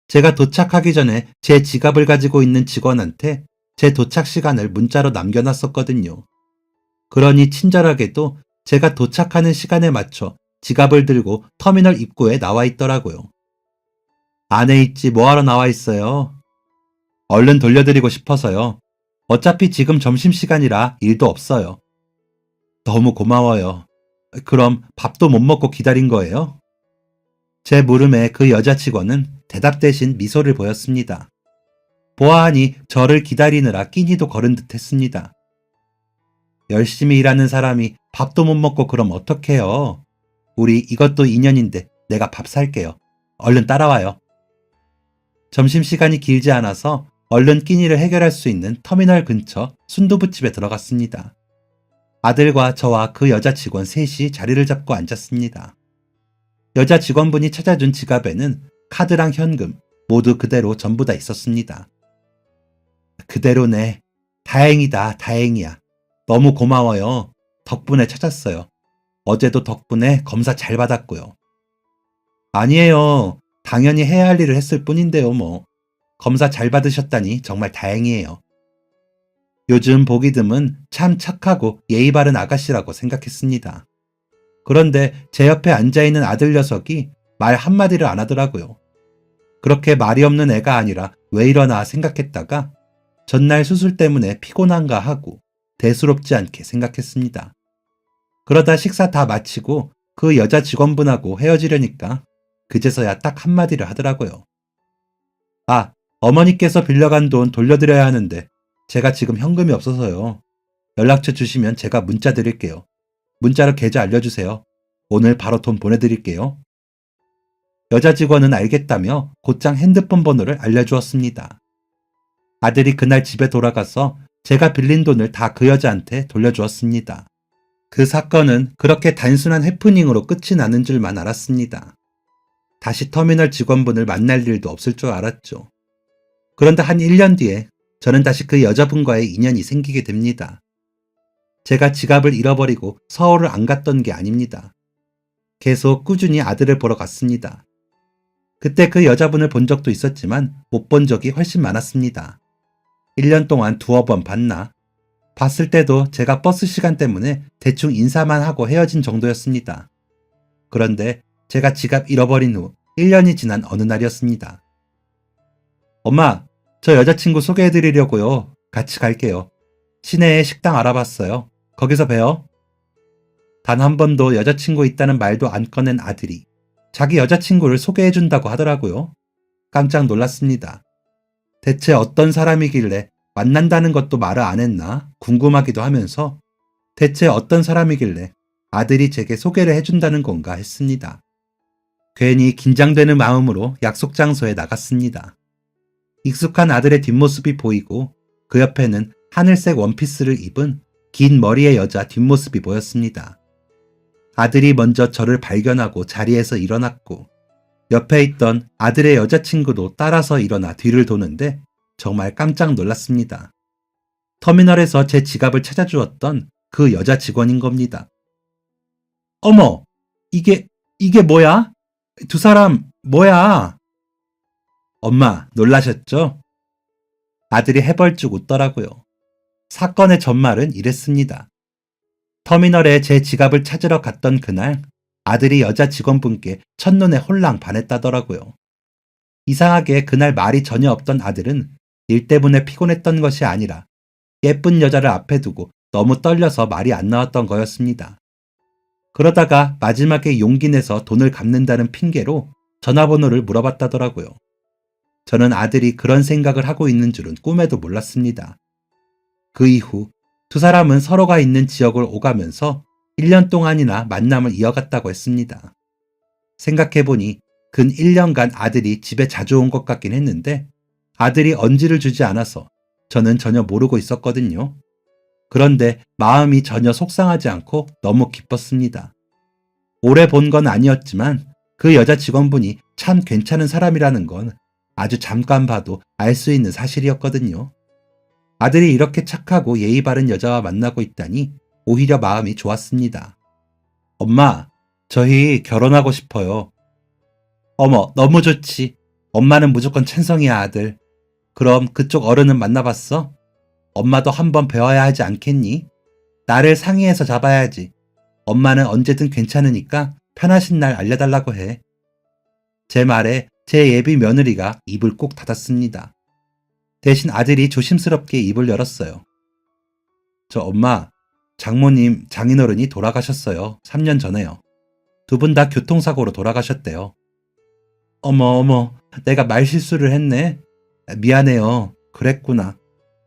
제가 도착하기 전에 제 지갑을 가지고 있는 직원한테 제 도착 시간을 문자로 남겨놨었거든요. 그러니 친절하게도 제가 도착하는 시간에 맞춰 지갑을 들고 터미널 입구에 나와 있더라고요. 안에 있지 뭐하러 나와 있어요? 얼른 돌려드리고 싶어서요. 어차피 지금 점심시간이라 일도 없어요. 너무 고마워요. 그럼 밥도 못 먹고 기다린 거예요? 제 물음에 그 여자 직원은 대답 대신 미소를 보였습니다. 보아하니 저를 기다리느라 끼니도 거른 듯 했습니다. 열심히 일하는 사람이 밥도 못 먹고 그럼 어떡해요? 우리 이것도 인연인데 내가 밥 살게요. 얼른 따라와요. 점심시간이 길지 않아서 얼른 끼니를 해결할 수 있는 터미널 근처 순두부집에 들어갔습니다. 아들과 저와 그 여자 직원 셋이 자리를 잡고 앉았습니다. 여자 직원분이 찾아준 지갑에는 카드랑 현금 모두 그대로 전부 다 있었습니다. 그대로네. 다행이다, 다행이야. 너무 고마워요. 덕분에 찾았어요. 어제도 덕분에 검사 잘 받았고요. 아니에요. 당연히 해야 할 일을 했을 뿐인데요, 뭐. 검사 잘 받으셨다니 정말 다행이에요. 요즘 보기 드문 참 착하고 예의 바른 아가씨라고 생각했습니다. 그런데 제 옆에 앉아있는 아들 녀석이 말 한마디를 안 하더라고요. 그렇게 말이 없는 애가 아니라 왜 이러나 생각했다가 전날 수술 때문에 피곤한가 하고 대수롭지 않게 생각했습니다. 그러다 식사 다 마치고 그 여자 직원분하고 헤어지려니까 그제서야 딱 한마디를 하더라고요. 아, 어머니께서 빌려간 돈 돌려드려야 하는데 제가 지금 현금이 없어서요. 연락처 주시면 제가 문자 드릴게요. 문자로 계좌 알려주세요. 오늘 바로 돈 보내드릴게요. 여자 직원은 알겠다며 곧장 핸드폰 번호를 알려주었습니다. 아들이 그날 집에 돌아가서 제가 빌린 돈을 다 그 여자한테 돌려주었습니다. 그 사건은 그렇게 단순한 해프닝으로 끝이 나는 줄만 알았습니다. 다시 터미널 직원분을 만날 일도 없을 줄 알았죠. 그런데 한 1년 뒤에 저는 다시 그 여자분과의 인연이 생기게 됩니다. 제가 지갑을 잃어버리고 서울을 안 갔던 게 아닙니다. 계속 꾸준히 아들을 보러 갔습니다. 그때 그 여자분을 본 적도 있었지만 못 본 적이 훨씬 많았습니다. 1년 동안 두어 번 봤나? 봤을 때도 제가 버스 시간 때문에 대충 인사만 하고 헤어진 정도였습니다. 그런데 제가 지갑 잃어버린 후 1년이 지난 어느 날이었습니다. 엄마, 저 여자친구 소개해드리려고요. 같이 갈게요. 시내에 식당 알아봤어요. 거기서 봬요. 단 한 번도 여자친구 있다는 말도 안 꺼낸 아들이 자기 여자친구를 소개해준다고 하더라고요. 깜짝 놀랐습니다. 대체 어떤 사람이길래 만난다는 것도 말을 안 했나 궁금하기도 하면서 대체 어떤 사람이길래 아들이 제게 소개를 해준다는 건가 했습니다. 괜히 긴장되는 마음으로 약속 장소에 나갔습니다. 익숙한 아들의 뒷모습이 보이고 그 옆에는 하늘색 원피스를 입은 긴 머리의 여자 뒷모습이 보였습니다. 아들이 먼저 저를 발견하고 자리에서 일어났고 옆에 있던 아들의 여자친구도 따라서 일어나 뒤를 도는데 정말 깜짝 놀랐습니다. 터미널에서 제 지갑을 찾아주었던 그 여자 직원인 겁니다. 어머! 이게 뭐야? 두 사람 뭐야? 엄마 놀라셨죠? 아들이 해벌쭉 웃더라고요. 사건의 전말은 이랬습니다. 터미널에 제 지갑을 찾으러 갔던 그날 아들이 여자 직원분께 첫눈에 홀랑 반했다더라고요. 이상하게 그날 말이 전혀 없던 아들은 일 때문에 피곤했던 것이 아니라 예쁜 여자를 앞에 두고 너무 떨려서 말이 안 나왔던 거였습니다. 그러다가 마지막에 용기 내서 돈을 갚는다는 핑계로 전화번호를 물어봤다더라고요. 저는 아들이 그런 생각을 하고 있는 줄은 꿈에도 몰랐습니다. 그 이후 두 사람은 서로가 있는 지역을 오가면서 1년 동안이나 만남을 이어갔다고 했습니다. 생각해보니 근 1년간 아들이 집에 자주 온 것 같긴 했는데 아들이 언지를 주지 않아서 저는 전혀 모르고 있었거든요. 그런데 마음이 전혀 속상하지 않고 너무 기뻤습니다. 오래 본 건 아니었지만 그 여자 직원분이 참 괜찮은 사람이라는 건 아주 잠깐 봐도 알 수 있는 사실이었거든요. 아들이 이렇게 착하고 예의 바른 여자와 만나고 있다니 오히려 마음이 좋았습니다. 엄마, 저희 결혼하고 싶어요. 어머, 너무 좋지. 엄마는 무조건 찬성이야, 아들. 그럼 그쪽 어른은 만나봤어? 엄마도 한번 배워야 하지 않겠니? 나를 상의해서 잡아야지. 엄마는 언제든 괜찮으니까 편하신 날 알려달라고 해. 제 말에 제 예비 며느리가 입을 꼭 닫았습니다. 대신 아들이 조심스럽게 입을 열었어요. 저 엄마, 장모님, 장인어른이 돌아가셨어요. 3년 전에요. 두 분 다 교통사고로 돌아가셨대요. 어머, 내가 말실수를 했네. 미안해요. 그랬구나.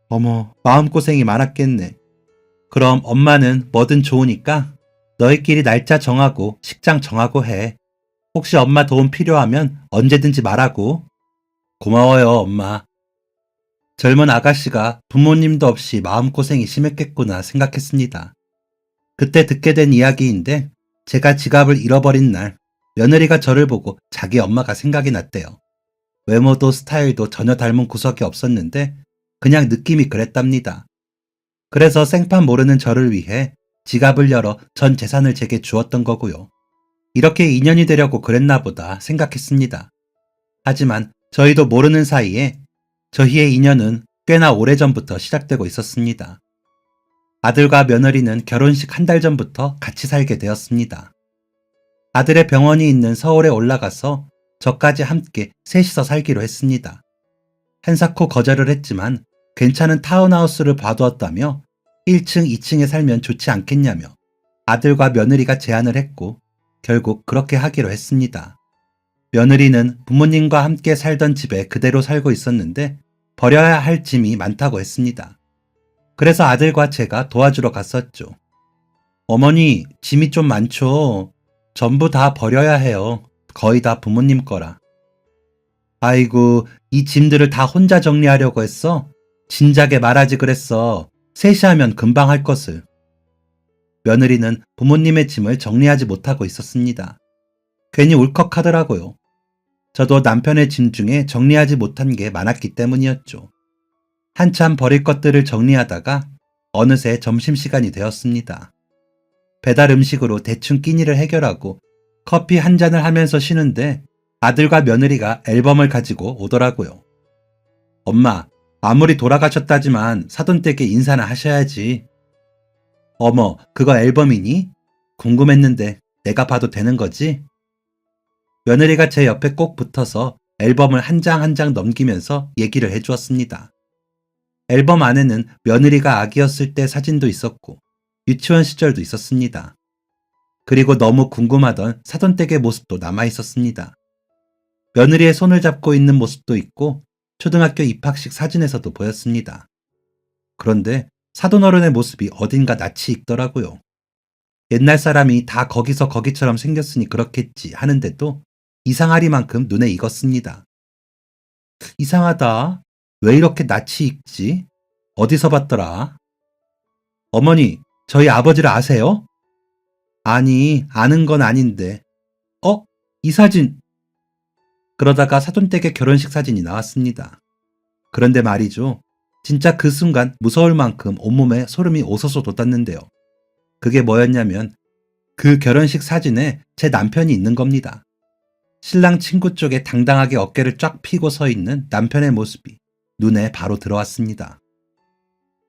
어머, 마음고생이 많았겠네. 그럼 엄마는 뭐든 좋으니까 너희끼리 날짜 정하고 식장 정하고 해. 혹시 엄마 도움 필요하면 언제든지 말하고. 고마워요, 엄마. 젊은 아가씨가 부모님도 없이 마음고생이 심했겠구나 생각했습니다. 그때 듣게 된 이야기인데 제가 지갑을 잃어버린 날 며느리가 저를 보고 자기 엄마가 생각이 났대요. 외모도 스타일도 전혀 닮은 구석이 없었는데 그냥 느낌이 그랬답니다. 그래서 생판 모르는 저를 위해 지갑을 열어 전 재산을 제게 주었던 거고요. 이렇게 인연이 되려고 그랬나 보다 생각했습니다. 하지만 저희도 모르는 사이에 저희의 인연은 꽤나 오래전부터 시작되고 있었습니다. 아들과 며느리는 결혼식 한 달 전부터 같이 살게 되었습니다. 아들의 병원이 있는 서울에 올라가서 저까지 함께 셋이서 살기로 했습니다. 한사코 거절을 했지만 괜찮은 타운하우스를 봐두었다며 1층, 2층에 살면 좋지 않겠냐며 아들과 며느리가 제안을 했고 결국 그렇게 하기로 했습니다. 며느리는 부모님과 함께 살던 집에 그대로 살고 있었는데 버려야 할 짐이 많다고 했습니다. 그래서 아들과 제가 도와주러 갔었죠. 어머니, 짐이 좀 많죠. 전부 다 버려야 해요. 거의 다 부모님 거라. 아이고, 이 짐들을 다 혼자 정리하려고 했어? 진작에 말하지 그랬어. 셋이 하면 금방 할 것을. 며느리는 부모님의 짐을 정리하지 못하고 있었습니다. 괜히 울컥하더라고요. 저도 남편의 짐 중에 정리하지 못한 게 많았기 때문이었죠. 한참 버릴 것들을 정리하다가 어느새 점심시간이 되었습니다. 배달 음식으로 대충 끼니를 해결하고 커피 한 잔을 하면서 쉬는데 아들과 며느리가 앨범을 가지고 오더라고요. 엄마, 아무리 돌아가셨다지만 사돈댁에 인사나 하셔야지. 어머, 그거 앨범이니? 궁금했는데 내가 봐도 되는 거지? 며느리가 제 옆에 꼭 붙어서 앨범을 한 장 한 장 넘기면서 얘기를 해주었습니다. 앨범 안에는 며느리가 아기였을 때 사진도 있었고 유치원 시절도 있었습니다. 그리고 너무 궁금하던 사돈댁의 모습도 남아있었습니다. 며느리의 손을 잡고 있는 모습도 있고 초등학교 입학식 사진에서도 보였습니다. 그런데 사돈어른의 모습이 어딘가 낯이 익더라고요. 옛날 사람이 다 거기서 거기처럼 생겼으니 그렇겠지 하는데도 이상하리만큼 눈에 익었습니다. 이상하다. 왜 이렇게 낯이 익지? 어디서 봤더라? 어머니, 저희 아버지를 아세요? 아니, 아는 건 아닌데. 이 사진. 그러다가 사돈댁의 결혼식 사진이 나왔습니다. 그런데 말이죠. 진짜 그 순간 무서울 만큼 온몸에 소름이 오서서 돋았는데요. 그게 뭐였냐면 그 결혼식 사진에 제 남편이 있는 겁니다. 신랑 친구 쪽에 당당하게 어깨를 쫙 펴고 서 있는 남편의 모습이 눈에 바로 들어왔습니다.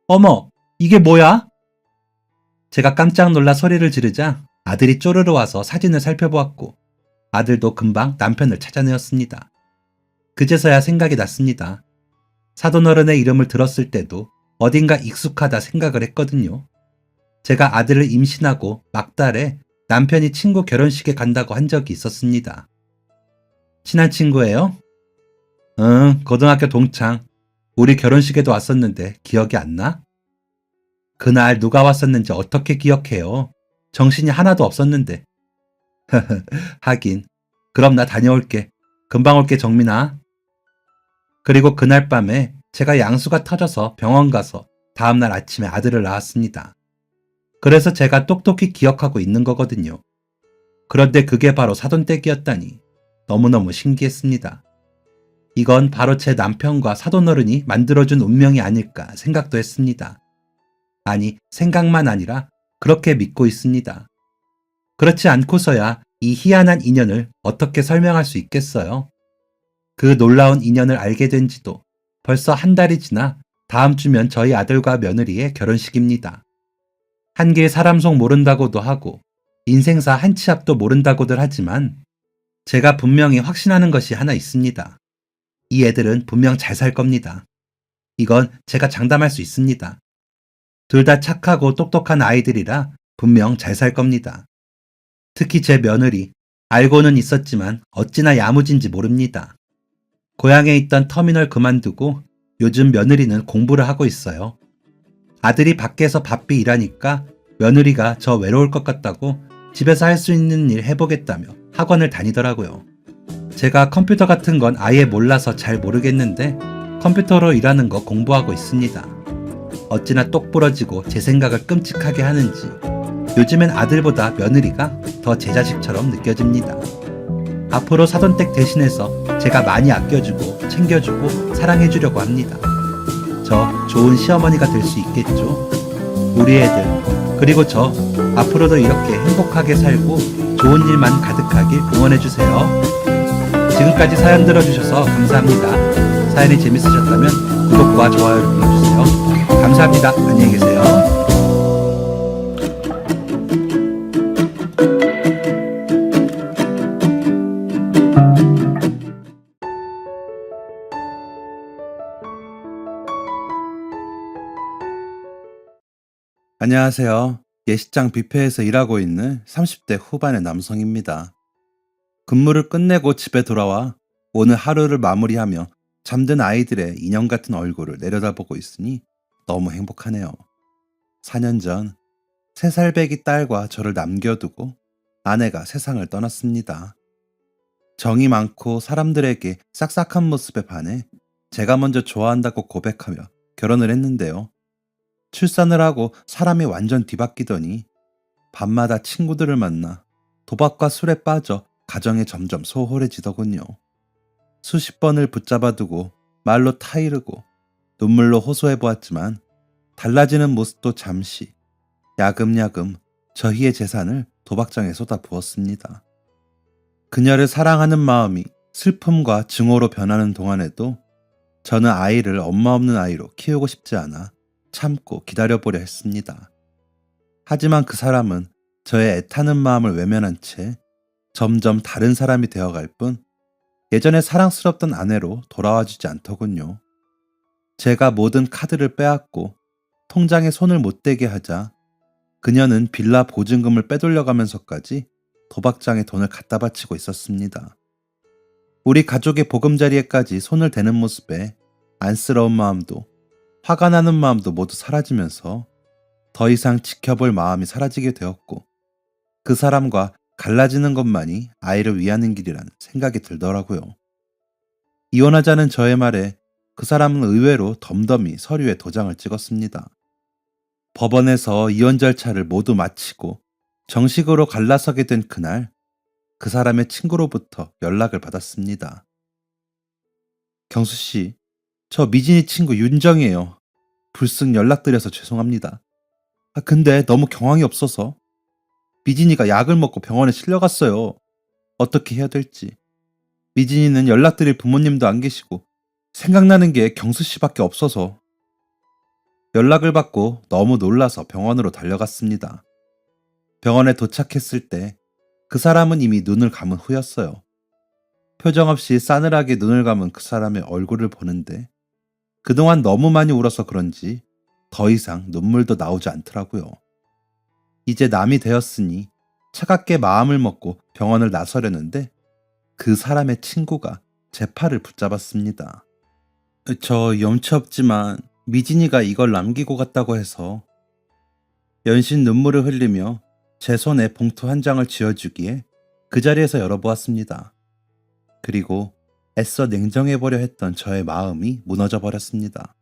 어머, 이게 뭐야? 제가 깜짝 놀라 소리를 지르자 아들이 쪼르르 와서 사진을 살펴보았고 아들도 금방 남편을 찾아내었습니다. 그제서야 생각이 났습니다. 사돈어른의 이름을 들었을 때도 어딘가 익숙하다 생각을 했거든요. 제가 아들을 임신하고 막달에 남편이 친구 결혼식에 간다고 한 적이 있었습니다. 친한 친구예요? 응, 고등학교 동창. 우리 결혼식에도 왔었는데 기억이 안 나? 그날 누가 왔었는지 어떻게 기억해요? 정신이 하나도 없었는데. 하긴. 그럼 나 다녀올게. 금방 올게, 정민아. 그리고 그날 밤에 제가 양수가 터져서 병원 가서 다음날 아침에 아들을 낳았습니다. 그래서 제가 똑똑히 기억하고 있는 거거든요. 그런데 그게 바로 사돈댁이었다니 너무너무 신기했습니다. 이건 바로 제 남편과 사돈어른이 만들어준 운명이 아닐까 생각도 했습니다. 아니, 생각만 아니라 그렇게 믿고 있습니다. 그렇지 않고서야 이 희한한 인연을 어떻게 설명할 수 있겠어요? 그 놀라운 인연을 알게 된 지도 벌써 한 달이 지나 다음 주면 저희 아들과 며느리의 결혼식입니다. 한길 사람 속 모른다고도 하고 인생사 한 치 앞도 모른다고들 하지만 제가 분명히 확신하는 것이 하나 있습니다. 이 애들은 분명 잘 살 겁니다. 이건 제가 장담할 수 있습니다. 둘 다 착하고 똑똑한 아이들이라 분명 잘 살 겁니다. 특히 제 며느리, 알고는 있었지만 어찌나 야무진지 모릅니다. 고향에 있던 터미널 그만두고 요즘 며느리는 공부를 하고 있어요. 아들이 밖에서 바삐 일하니까 며느리가 저 외로울 것 같다고 집에서 할 수 있는 일 해보겠다며 학원을 다니더라고요. 제가 컴퓨터 같은 건 아예 몰라서 잘 모르겠는데 컴퓨터로 일하는 거 공부하고 있습니다. 어찌나 똑부러지고 제 생각을 끔찍하게 하는지 요즘엔 아들보다 며느리가 더 제 자식처럼 느껴집니다. 앞으로 사돈 댁 대신해서 제가 많이 아껴주고 챙겨주고 사랑해주려고 합니다. 저 좋은 시어머니가 될 수 있겠죠? 우리 애들, 그리고 저 앞으로도 이렇게 행복하게 살고 좋은 일만 가득하길 응원해주세요. 지금까지 사연 들어주셔서 감사합니다. 사연이 재밌으셨다면 구독과 좋아요를 눌러주세요. 감사합니다. 안녕히 계세요. 안녕하세요. 예식장 뷔페에서 일하고 있는 30대 후반의 남성입니다. 근무를 끝내고 집에 돌아와 오늘 하루를 마무리하며 잠든 아이들의 인형 같은 얼굴을 내려다보고 있으니 너무 행복하네요. 4년 전 3살 배기 딸과 저를 남겨두고 아내가 세상을 떠났습니다. 정이 많고 사람들에게 싹싹한 모습에 반해 제가 먼저 좋아한다고 고백하며 결혼을 했는데요. 출산을 하고 사람이 완전 뒤바뀌더니 밤마다 친구들을 만나 도박과 술에 빠져 가정이 점점 소홀해지더군요. 수십 번을 붙잡아두고 말로 타이르고 눈물로 호소해보았지만 달라지는 모습도 잠시 야금야금 저희의 재산을 도박장에 쏟아부었습니다. 그녀를 사랑하는 마음이 슬픔과 증오로 변하는 동안에도 저는 아이를 엄마 없는 아이로 키우고 싶지 않아 참고 기다려보려 했습니다. 하지만 그 사람은 저의 애타는 마음을 외면한 채 점점 다른 사람이 되어갈 뿐 예전에 사랑스럽던 아내로 돌아와주지 않더군요. 제가 모든 카드를 빼앗고 통장에 손을 못 대게 하자 그녀는 빌라 보증금을 빼돌려가면서까지 도박장에 돈을 갖다 바치고 있었습니다. 우리 가족의 보금자리에까지 손을 대는 모습에 안쓰러운 마음도 화가 나는 마음도 모두 사라지면서 더 이상 지켜볼 마음이 사라지게 되었고 그 사람과 갈라지는 것만이 아이를 위하는 길이란 생각이 들더라고요. 이혼하자는 저의 말에 그 사람은 의외로 덤덤히 서류에 도장을 찍었습니다. 법원에서 이혼 절차를 모두 마치고 정식으로 갈라서게 된 그날 그 사람의 친구로부터 연락을 받았습니다. 경수 씨, 저 미진이 친구 윤정이에요. 불쑥 연락드려서 죄송합니다. 근데 너무 경황이 없어서 미진이가 약을 먹고 병원에 실려갔어요. 어떻게 해야 될지. 미진이는 연락드릴 부모님도 안 계시고 생각나는 게 경수 씨밖에 없어서. 연락을 받고 너무 놀라서 병원으로 달려갔습니다. 병원에 도착했을 때 그 사람은 이미 눈을 감은 후였어요. 표정 없이 싸늘하게 눈을 감은 그 사람의 얼굴을 보는데 그동안 너무 많이 울어서 그런지 더 이상 눈물도 나오지 않더라고요. 이제 남이 되었으니 차갑게 마음을 먹고 병원을 나서려는데 그 사람의 친구가 제 팔을 붙잡았습니다. 저 염치 없지만 미진이가 이걸 남기고 갔다고 해서. 연신 눈물을 흘리며 제 손에 봉투 한 장을 쥐어주기에 그 자리에서 열어보았습니다. 그리고 애써 냉정해보려 했던 저의 마음이 무너져 버렸습니다.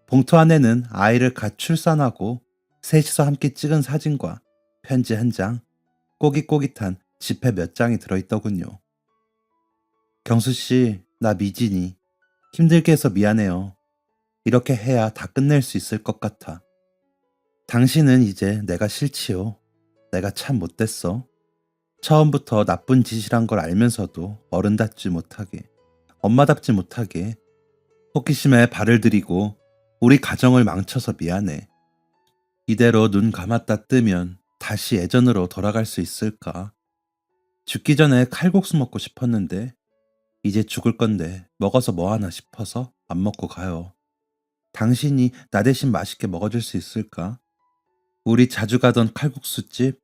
봉투 안에는 아이를 갓 출산하고 셋이서 함께 찍은 사진과 편지 한 장, 꼬깃꼬깃한 지폐 몇 장이 들어있더군요. 경수씨, 나 미진이. 힘들게 해서 미안해요. 이렇게 해야 다 끝낼 수 있을 것 같아. 당신은 이제 내가 싫지요. 내가 참 못됐어. 처음부터 나쁜 짓이란 걸 알면서도 어른답지 못하게, 엄마답지 못하게 호기심에 발을 들이고 우리 가정을 망쳐서 미안해. 이대로 눈 감았다 뜨면 다시 예전으로 돌아갈 수 있을까? 죽기 전에 칼국수 먹고 싶었는데 이제 죽을 건데 먹어서 뭐하나 싶어서 안 먹고 가요. 당신이 나 대신 맛있게 먹어줄 수 있을까? 우리 자주 가던 칼국수집,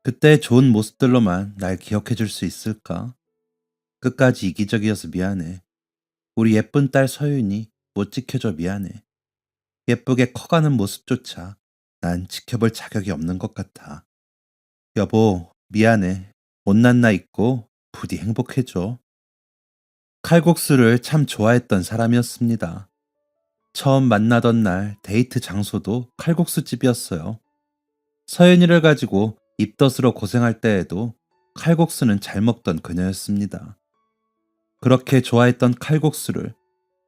그때의 좋은 모습들로만 날 기억해줄 수 있을까? 끝까지 이기적이어서 미안해. 우리 예쁜 딸 서윤이 못 지켜줘 미안해. 예쁘게 커가는 모습조차 난 지켜볼 자격이 없는 것 같아. 여보, 미안해. 못난 나 있고 부디 행복해줘. 칼국수를 참 좋아했던 사람이었습니다. 처음 만나던 날 데이트 장소도 칼국수집이었어요. 서연이를 가지고 입덧으로 고생할 때에도 칼국수는 잘 먹던 그녀였습니다. 그렇게 좋아했던 칼국수를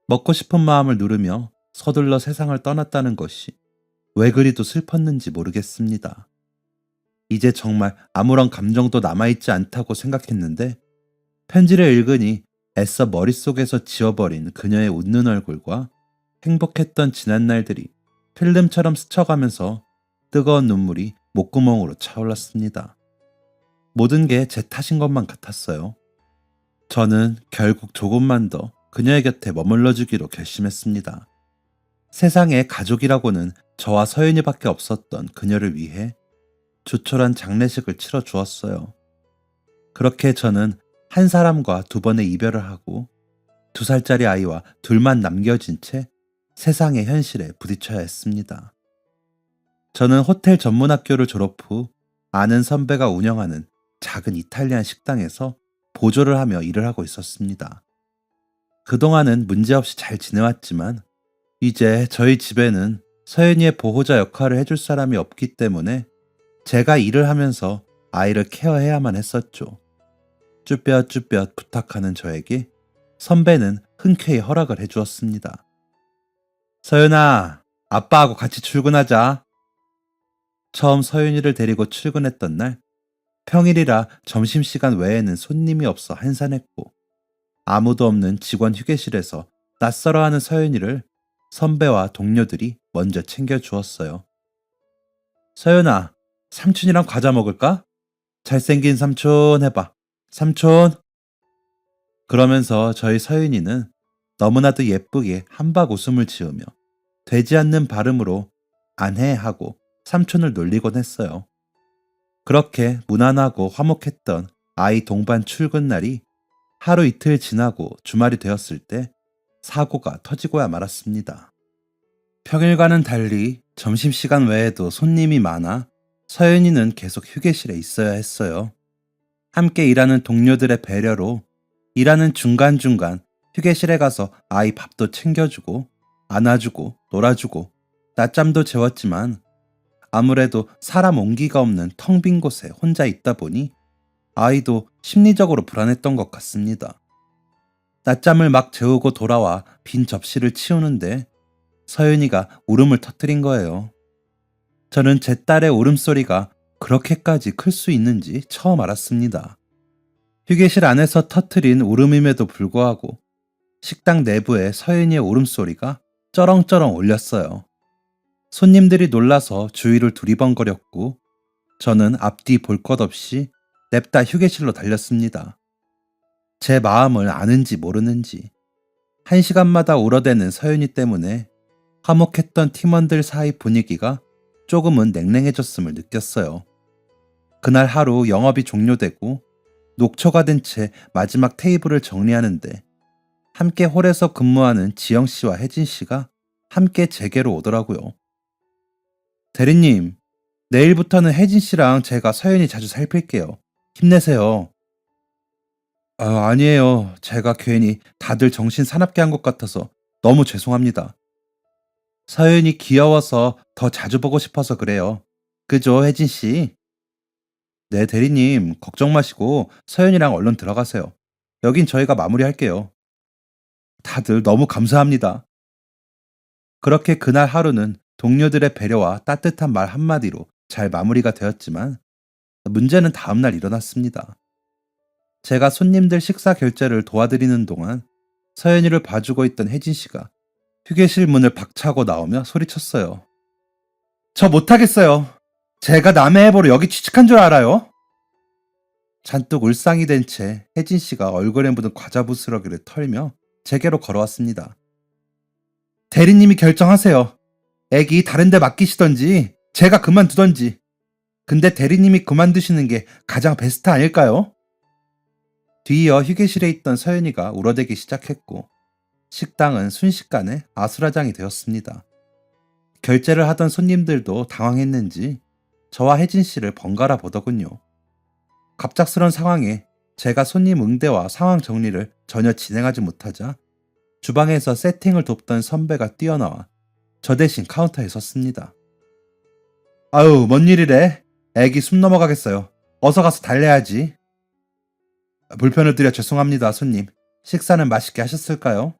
먹고 싶은 마음을 누르며 서둘러 세상을 떠났다는 것이 왜 그리도 슬펐는지 모르겠습니다. 이제 정말 아무런 감정도 남아있지 않다고 생각했는데 편지를 읽으니 애써 머릿속에서 지워버린 그녀의 웃는 얼굴과 행복했던 지난 날들이 필름처럼 스쳐가면서 뜨거운 눈물이 목구멍으로 차올랐습니다. 모든 게 제 탓인 것만 같았어요. 저는 결국 조금만 더 그녀의 곁에 머물러 주기로 결심했습니다. 세상에 가족이라고는 저와 서윤이밖에 없었던 그녀를 위해 조촐한 장례식을 치러 주었어요. 그렇게 저는 한 사람과 두 번의 이별을 하고 2살짜리 아이와 둘만 남겨진 채 세상의 현실에 부딪혀야 했습니다. 저는 호텔 전문학교를 졸업 후 아는 선배가 운영하는 작은 이탈리안 식당에서 보조를 하며 일을 하고 있었습니다. 그동안은 문제없이 잘 지내왔지만 이제 저희 집에는 서연이의 보호자 역할을 해줄 사람이 없기 때문에 제가 일을 하면서 아이를 케어해야만 했었죠. 쭈뼛쭈뼛 부탁하는 저에게 선배는 흔쾌히 허락을 해주었습니다. 서연아, 아빠하고 같이 출근하자. 처음 서윤이를 데리고 출근했던 날, 평일이라 점심시간 외에는 손님이 없어 한산했고 아무도 없는 직원 휴게실에서 낯설어하는 서윤이를 선배와 동료들이 먼저 챙겨주었어요. 서윤아, 삼촌이랑 과자 먹을까? 잘생긴 삼촌 해봐. 삼촌. 그러면서 저희 서윤이는 너무나도 예쁘게 한박 웃음을 지으며 되지 않는 발음으로 안 해 하고 삼촌을 놀리곤 했어요. 그렇게 무난하고 화목했던 아이 동반 출근 날이 하루 이틀 지나고 주말이 되었을 때 사고가 터지고야 말았습니다. 평일과는 달리 점심시간 외에도 손님이 많아 서윤이는 계속 휴게실에 있어야 했어요. 함께 일하는 동료들의 배려로 일하는 중간중간 휴게실에 가서 아이 밥도 챙겨주고 안아주고 놀아주고 낮잠도 재웠지만 아무래도 사람 온기가 없는 텅 빈 곳에 혼자 있다 보니 아이도 심리적으로 불안했던 것 같습니다. 낮잠을 막 재우고 돌아와 빈 접시를 치우는데 서윤이가 울음을 터뜨린 거예요. 저는 제 딸의 울음소리가 그렇게까지 클 수 있는지 처음 알았습니다. 휴게실 안에서 터뜨린 울음임에도 불구하고 식당 내부에 서윤이의 울음소리가 쩌렁쩌렁 울렸어요. 손님들이 놀라서 주위를 두리번거렸고 저는 앞뒤 볼 것 없이 냅다 휴게실로 달렸습니다. 제 마음을 아는지 모르는지 1시간마다 울어대는 서윤이 때문에 화목했던 팀원들 사이 분위기가 조금은 냉랭해졌음을 느꼈어요. 그날 하루 영업이 종료되고 녹초가 된 채 마지막 테이블을 정리하는데 함께 홀에서 근무하는 지영씨와 혜진씨가 함께 제게로 오더라고요. 대리님, 내일부터는 혜진씨랑 제가 서연이 자주 살필게요. 힘내세요. 아니에요. 제가 괜히 다들 정신 사납게 한 것 같아서 너무 죄송합니다. 서연이 귀여워서 더 자주 보고 싶어서 그래요. 그죠, 혜진씨? 네, 대리님, 걱정 마시고 서연이랑 얼른 들어가세요. 여긴 저희가 마무리할게요. 다들 너무 감사합니다. 그렇게 그날 하루는 동료들의 배려와 따뜻한 말 한마디로 잘 마무리가 되었지만 문제는 다음날 일어났습니다. 제가 손님들 식사 결제를 도와드리는 동안 서연이를 봐주고 있던 혜진 씨가 휴게실 문을 박차고 나오며 소리쳤어요. 저 못하겠어요. 제가 남의 해보로 여기 취직한 줄 알아요? 잔뜩 울상이 된 채 혜진 씨가 얼굴에 묻은 과자 부스러기를 털며 제게로 걸어왔습니다. 대리님이 결정하세요. 애기 다른 데 맡기시던지 제가 그만두던지. 근데 대리님이 그만두시는 게 가장 베스트 아닐까요? 뒤이어 휴게실에 있던 서연이가 울어대기 시작했고 식당은 순식간에 아수라장이 되었습니다. 결제를 하던 손님들도 당황했는지 저와 혜진 씨를 번갈아 보더군요. 갑작스런 상황에 제가 손님 응대와 상황 정리를 전혀 진행하지 못하자 주방에서 세팅을 돕던 선배가 뛰어나와 저 대신 카운터에 섰습니다. 아유, 뭔 일이래? 애기 숨 넘어가겠어요. 어서 가서 달래야지. 불편을 드려 죄송합니다, 손님. 식사는 맛있게 하셨을까요?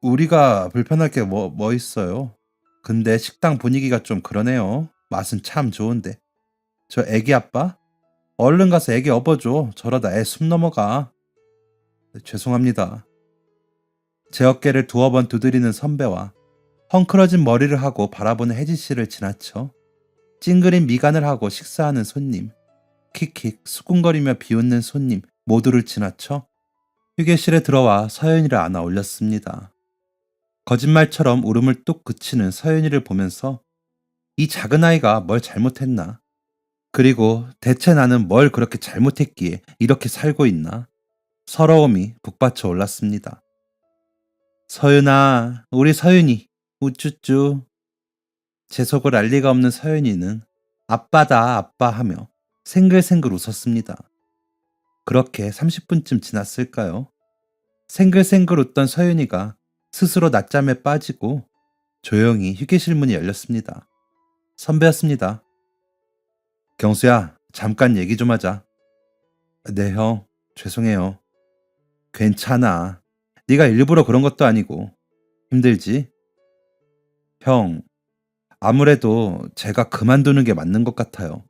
우리가 불편할 게 뭐 있어요? 근데 식당 분위기가 좀 그러네요. 맛은 참 좋은데. 저 애기 아빠? 얼른 가서 애기 업어줘. 저러다 애 숨 넘어가. 네, 죄송합니다. 제 어깨를 두어 번 두드리는 선배와 헝클어진 머리를 하고 바라보는 혜지 씨를 지나쳐 찡그린 미간을 하고 식사하는 손님, 킥킥 수군거리며 비웃는 손님 모두를 지나쳐 휴게실에 들어와 서연이를 안아 올렸습니다. 거짓말처럼 울음을 뚝 그치는 서연이를 보면서 이 작은 아이가 뭘 잘못했나? 그리고 대체 나는 뭘 그렇게 잘못했기에 이렇게 살고 있나? 서러움이 북받쳐 올랐습니다. 서윤아, 우리 서윤이, 우쭈쭈. 제 속을 알 리가 없는 서윤이는 아빠다, 아빠 하며 생글생글 웃었습니다. 그렇게 30분쯤 지났을까요? 생글생글 웃던 서윤이가 스스로 낮잠에 빠지고 조용히 휴게실 문이 열렸습니다. 선배였습니다. 경수야, 잠깐 얘기 좀 하자. 네, 형. 죄송해요. 괜찮아. 네가 일부러 그런 것도 아니고. 힘들지? 형, 아무래도 제가 그만두는 게 맞는 것 같아요.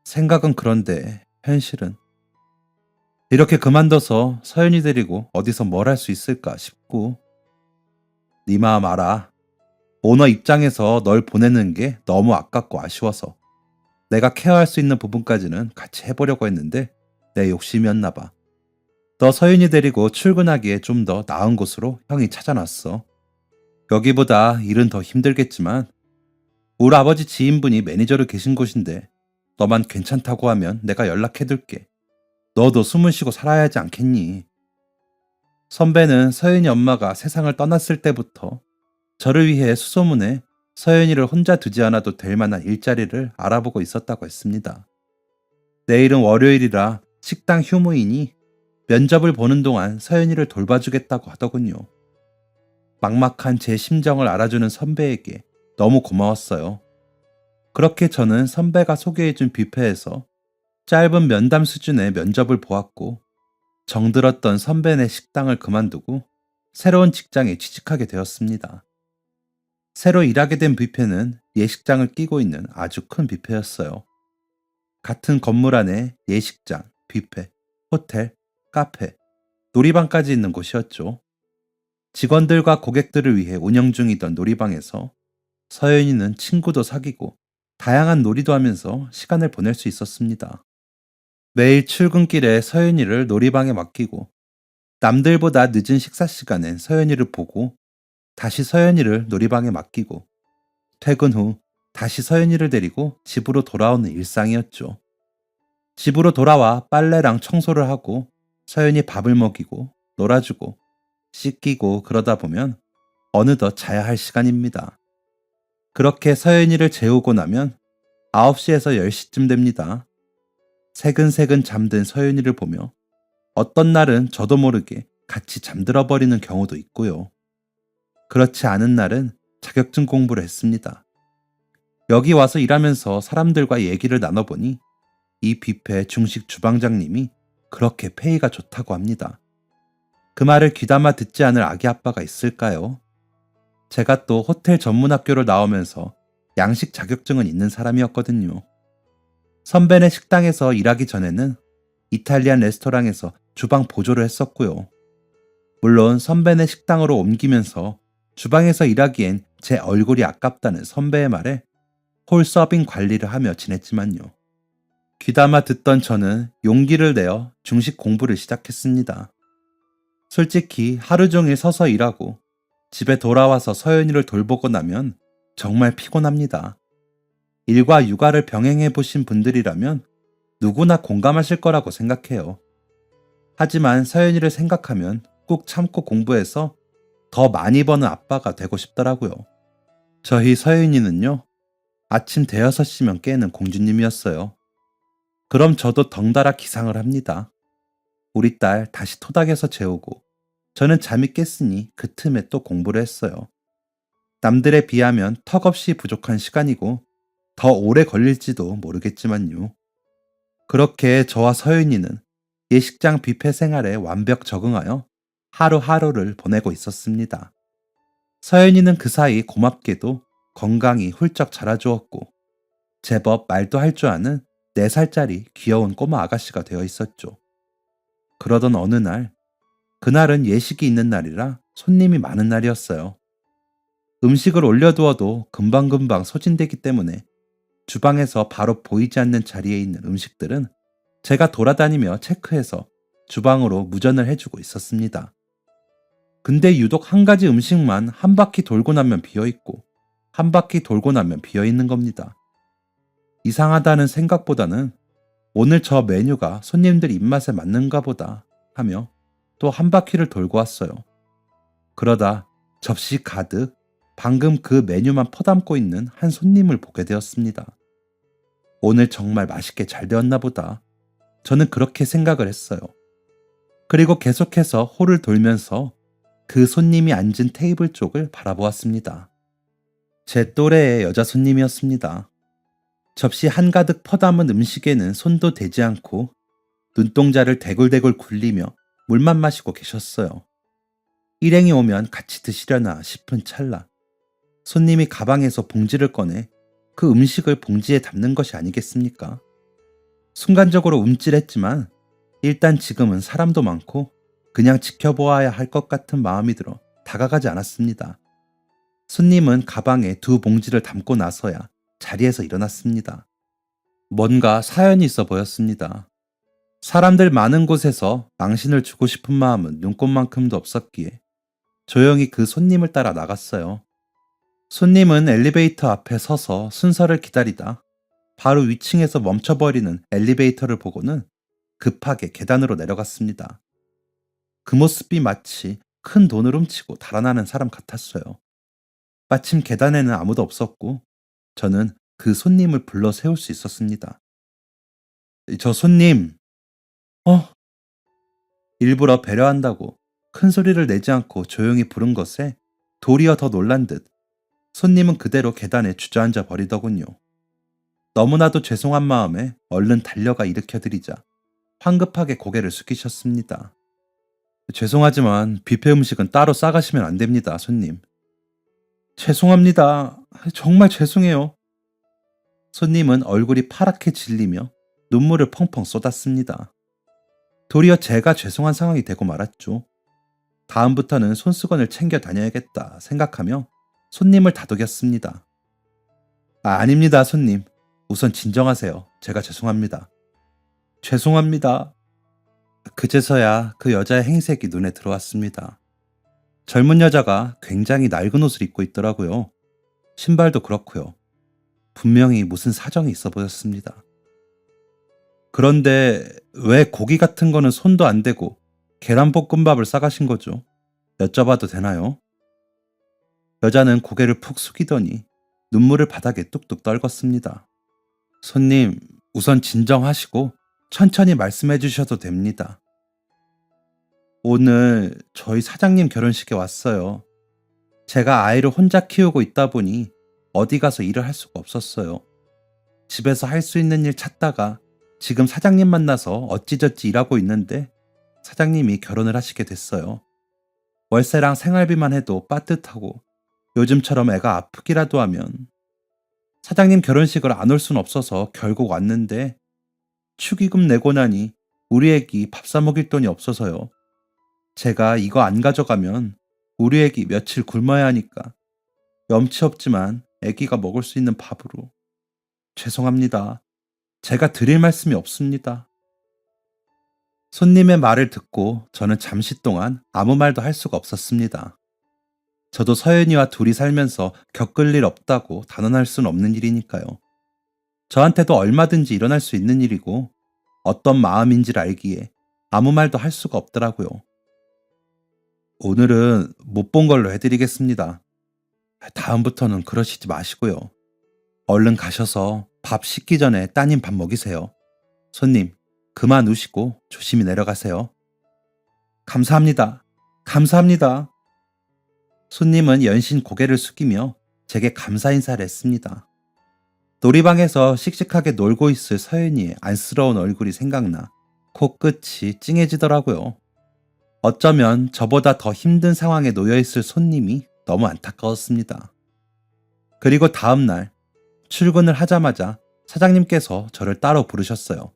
생각은 그런데 현실은 이렇게 그만둬서 서연이 데리고 어디서 뭘 할 수 있을까 싶고. 네 마음 알아. 오너 입장에서 널 보내는 게 너무 아깝고 아쉬워서 내가 케어할 수 있는 부분까지는 같이 해보려고 했는데 내 욕심이었나 봐. 너 서윤이 데리고 출근하기에 좀 더 나은 곳으로 형이 찾아놨어. 여기보다 일은 더 힘들겠지만 우리 아버지 지인분이 매니저로 계신 곳인데 너만 괜찮다고 하면 내가 연락해둘게. 너도 숨을 쉬고 살아야 하지 않겠니? 선배는 서윤이 엄마가 세상을 떠났을 때부터 저를 위해 수소문에 서윤이를 혼자 두지 않아도 될 만한 일자리를 알아보고 있었다고 했습니다. 내일은 월요일이라 식당 휴무이니 면접을 보는 동안 서윤이를 돌봐주겠다고 하더군요. 막막한 제 심정을 알아주는 선배에게 너무 고마웠어요. 그렇게 저는 선배가 소개해준 뷔페에서 짧은 면담 수준의 면접을 보았고 정들었던 선배네 식당을 그만두고 새로운 직장에 취직하게 되었습니다. 새로 일하게 된 뷔페는 예식장을 끼고 있는 아주 큰 뷔페였어요. 같은 건물 안에 예식장, 뷔페, 호텔, 카페, 놀이방까지 있는 곳이었죠. 직원들과 고객들을 위해 운영 중이던 놀이방에서 서연이는 친구도 사귀고 다양한 놀이도 하면서 시간을 보낼 수 있었습니다. 매일 출근길에 서연이를 놀이방에 맡기고 남들보다 늦은 식사 시간엔 서연이를 보고 다시 서연이를 놀이방에 맡기고 퇴근 후 다시 서연이를 데리고 집으로 돌아오는 일상이었죠. 집으로 돌아와 빨래랑 청소를 하고 서연이 밥을 먹이고 놀아주고 씻기고 그러다 보면 어느덧 자야 할 시간입니다. 그렇게 서연이를 재우고 나면 9시에서 10시쯤 됩니다. 새근새근 잠든 서연이를 보며 어떤 날은 저도 모르게 같이 잠들어 버리는 경우도 있고요. 그렇지 않은 날은 자격증 공부를 했습니다. 여기 와서 일하면서 사람들과 얘기를 나눠보니 이 뷔페 중식 주방장님이 그렇게 페이가 좋다고 합니다. 그 말을 귀담아 듣지 않을 아기 아빠가 있을까요? 제가 또 호텔 전문 학교를 나오면서 양식 자격증은 있는 사람이었거든요. 선배네 식당에서 일하기 전에는 이탈리안 레스토랑에서 주방 보조를 했었고요. 물론 선배네 식당으로 옮기면서 주방에서 일하기엔 제 얼굴이 아깝다는 선배의 말에 홀 서빙 관리를 하며 지냈지만요. 귀담아 듣던 저는 용기를 내어 중식 공부를 시작했습니다. 솔직히 하루 종일 서서 일하고 집에 돌아와서 서연이를 돌보고 나면 정말 피곤합니다. 일과 육아를 병행해 보신 분들이라면 누구나 공감하실 거라고 생각해요. 하지만 서연이를 생각하면 꾹 참고 공부해서 더 많이 버는 아빠가 되고 싶더라고요. 저희 서연이는요, 아침 대여섯 시면 깨는 공주님이었어요. 그럼 저도 덩달아 기상을 합니다. 우리 딸 다시 토닥여서 재우고 저는 잠이 깼으니 그 틈에 또 공부를 했어요. 남들에 비하면 턱없이 부족한 시간이고 더 오래 걸릴지도 모르겠지만요. 그렇게 저와 서윤이는 예식장 뷔페 생활에 완벽 적응하여 하루하루를 보내고 있었습니다. 서연이는 그 사이 고맙게도 건강히 훌쩍 자라주었고 제법 말도 할 줄 아는 4살짜리 귀여운 꼬마 아가씨가 되어 있었죠. 그러던 어느 날, 그날은 예식이 있는 날이라 손님이 많은 날이었어요. 음식을 올려두어도 금방금방 소진되기 때문에 주방에서 바로 보이지 않는 자리에 있는 음식들은 제가 돌아다니며 체크해서 주방으로 무전을 해주고 있었습니다. 근데 유독 한 가지 음식만 한 바퀴 돌고 나면 비어있고 한 바퀴 돌고 나면 비어있는 겁니다. 이상하다는 생각보다는 오늘 저 메뉴가 손님들 입맛에 맞는가 보다 하며 또 한 바퀴를 돌고 왔어요. 그러다 접시 가득 방금 그 메뉴만 퍼담고 있는 한 손님을 보게 되었습니다. 오늘 정말 맛있게 잘 되었나 보다. 저는 그렇게 생각을 했어요. 그리고 계속해서 홀을 돌면서 그 손님이 앉은 테이블 쪽을 바라보았습니다. 제 또래의 여자 손님이었습니다. 접시 한가득 퍼담은 음식에는 손도 대지 않고 눈동자를 대굴대굴 굴리며 물만 마시고 계셨어요. 일행이 오면 같이 드시려나 싶은 찰나 손님이 가방에서 봉지를 꺼내 그 음식을 봉지에 담는 것이 아니겠습니까? 순간적으로 움찔했지만 일단 지금은 사람도 많고 그냥 지켜보아야 할 것 같은 마음이 들어 다가가지 않았습니다. 손님은 가방에 2 봉지를 담고 나서야 자리에서 일어났습니다. 뭔가 사연이 있어 보였습니다. 사람들 많은 곳에서 망신을 주고 싶은 마음은 눈꽃만큼도 없었기에 조용히 그 손님을 따라 나갔어요. 손님은 엘리베이터 앞에 서서 순서를 기다리다 바로 위층에서 멈춰버리는 엘리베이터를 보고는 급하게 계단으로 내려갔습니다. 그 모습이 마치 큰 돈을 훔치고 달아나는 사람 같았어요. 마침 계단에는 아무도 없었고 저는 그 손님을 불러 세울 수 있었습니다. 저 손님, 일부러 배려한다고 큰 소리를 내지 않고 조용히 부른 것에 도리어 더 놀란 듯 손님은 그대로 계단에 주저앉아 버리더군요. 너무나도 죄송한 마음에 얼른 달려가 일으켜드리자 황급하게 고개를 숙이셨습니다. 죄송하지만 뷔페 음식은 따로 싸가시면 안 됩니다, 손님. 죄송합니다. 정말 죄송해요. 손님은 얼굴이 파랗게 질리며 눈물을 펑펑 쏟았습니다. 도리어 제가 죄송한 상황이 되고 말았죠. 다음부터는 손수건을 챙겨 다녀야겠다 생각하며 손님을 다독였습니다. 아닙니다, 손님. 우선 진정하세요. 제가 죄송합니다. 죄송합니다. 그제서야 그 여자의 행색이 눈에 들어왔습니다. 젊은 여자가 굉장히 낡은 옷을 입고 있더라고요. 신발도 그렇고요. 분명히 무슨 사정이 있어 보였습니다. 그런데 왜 고기 같은 거는 손도 안 대고 계란볶음밥을 싸가신 거죠? 여쭤봐도 되나요? 여자는 고개를 푹 숙이더니 눈물을 바닥에 뚝뚝 떨궜습니다. 손님, 우선 진정하시고 천천히 말씀해 주셔도 됩니다. 오늘 저희 사장님 결혼식에 왔어요. 제가 아이를 혼자 키우고 있다 보니 어디 가서 일을 할 수가 없었어요. 집에서 할 수 있는 일 찾다가 지금 사장님 만나서 어찌저찌 일하고 있는데 사장님이 결혼을 하시게 됐어요. 월세랑 생활비만 해도 빠듯하고 요즘처럼 애가 아프기라도 하면 사장님 결혼식을 안 올 순 없어서 결국 왔는데 축의금 내고 나니 우리 애기 밥 사 먹일 돈이 없어서요. 제가 이거 안 가져가면 우리 애기 며칠 굶어야 하니까 염치 없지만 애기가 먹을 수 있는 밥으로. 죄송합니다. 제가 드릴 말씀이 없습니다. 손님의 말을 듣고 저는 잠시 동안 아무 말도 할 수가 없었습니다. 저도 서연이와 둘이 살면서 겪을 일 없다고 단언할 수는 없는 일이니까요. 저한테도 얼마든지 일어날 수 있는 일이고 어떤 마음인지를 알기에 아무 말도 할 수가 없더라고요. 오늘은 못 본 걸로 해드리겠습니다. 다음부터는 그러시지 마시고요. 얼른 가셔서 밥 식기 전에 따님 밥 먹이세요. 손님, 그만 우시고 조심히 내려가세요. 감사합니다. 감사합니다. 손님은 연신 고개를 숙이며 제게 감사 인사를 했습니다. 놀이방에서 씩씩하게 놀고 있을 서연이의 안쓰러운 얼굴이 생각나 코끝이 찡해지더라고요. 어쩌면 저보다 더 힘든 상황에 놓여있을 손님이 너무 안타까웠습니다. 그리고 다음날 출근을 하자마자 사장님께서 저를 따로 부르셨어요.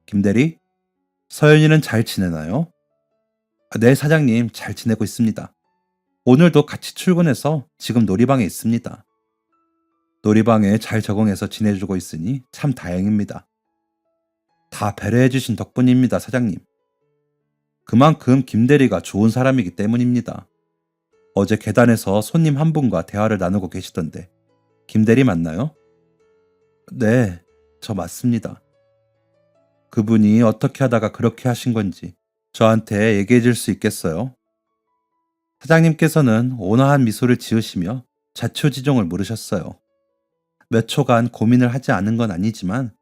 김대리, 서연이는 잘 지내나요? 네, 사장님, 잘 지내고 있습니다. 오늘도 같이 출근해서 지금 놀이방에 있습니다. 놀이방에 잘 적응해서 지내주고 있으니 참 다행입니다. 다 배려해주신 덕분입니다, 사장님. 그만큼 김대리가 좋은 사람이기 때문입니다. 어제 계단에서 손님 한 분과 대화를 나누고 계시던데 김대리 맞나요? 네, 저 맞습니다. 그분이 어떻게 하다가 그렇게 하신 건지 저한테 얘기해 줄 수 있겠어요? 사장님께서는 온화한 미소를 지으시며 자초지종을 물으셨어요. 몇 초간 고민을 하지 않은 건 아니지만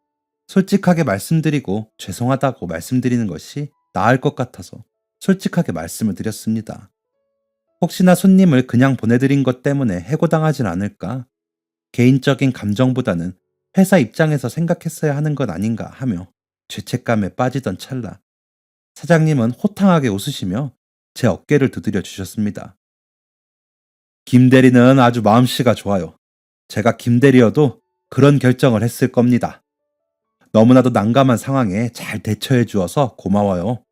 솔직하게 말씀드리고 죄송하다고 말씀드리는 것이 나을 것 같아서 솔직하게 말씀을 드렸습니다. 혹시나 손님을 그냥 보내드린 것 때문에 해고당하진 않을까? 개인적인 감정보다는 회사 입장에서 생각했어야 하는 건 아닌가 하며 죄책감에 빠지던 찰나 사장님은 호탕하게 웃으시며 제 어깨를 두드려 주셨습니다. 김대리는 아주 마음씨가 좋아요. 제가 김대리여도 그런 결정을 했을 겁니다. 너무나도 난감한 상황에 잘 대처해 주어서 고마워요.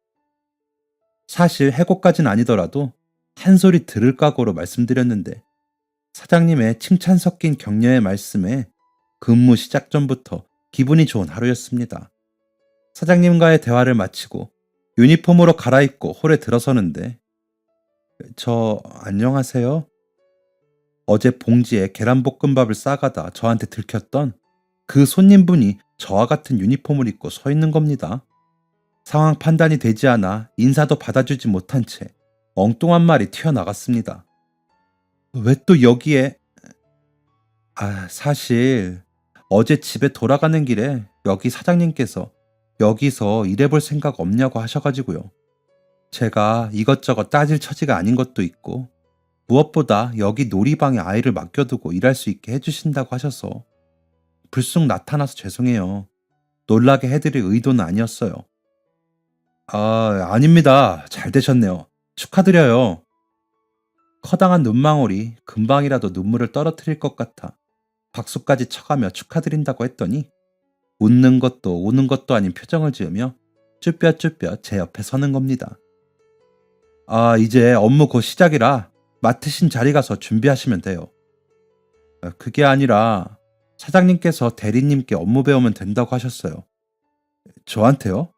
사실 해고까진 아니더라도 한 소리 들을 각오로 말씀드렸는데 사장님의 칭찬 섞인 격려의 말씀에 근무 시작 전부터 기분이 좋은 하루였습니다. 사장님과의 대화를 마치고 유니폼으로 갈아입고 홀에 들어서는데 안녕하세요? 어제 봉지에 계란볶음밥을 싸가다 저한테 들켰던 그 손님분이 저와 같은 유니폼을 입고 서 있는 겁니다. 상황 판단이 되지 않아 인사도 받아주지 못한 채 엉뚱한 말이 튀어나갔습니다. 왜 또 여기에? 사실 어제 집에 돌아가는 길에 여기 사장님께서 여기서 일해볼 생각 없냐고 하셔가지고요. 제가 이것저것 따질 처지가 아닌 것도 있고 무엇보다 여기 놀이방에 아이를 맡겨두고 일할 수 있게 해주신다고 하셔서 불쑥 나타나서 죄송해요. 놀라게 해드릴 의도는 아니었어요. 아닙니다. 잘 되셨네요. 축하드려요. 커다란 눈망울이 금방이라도 눈물을 떨어뜨릴 것 같아 박수까지 쳐가며 축하드린다고 했더니 웃는 것도 우는 것도 아닌 표정을 지으며 쭈뼛쭈뼛 제 옆에 서는 겁니다. 이제 업무 곧 시작이라 맡으신 자리 가서 준비하시면 돼요. 그게 아니라 사장님께서 대리님께 업무 배우면 된다고 하셨어요. 저한테요?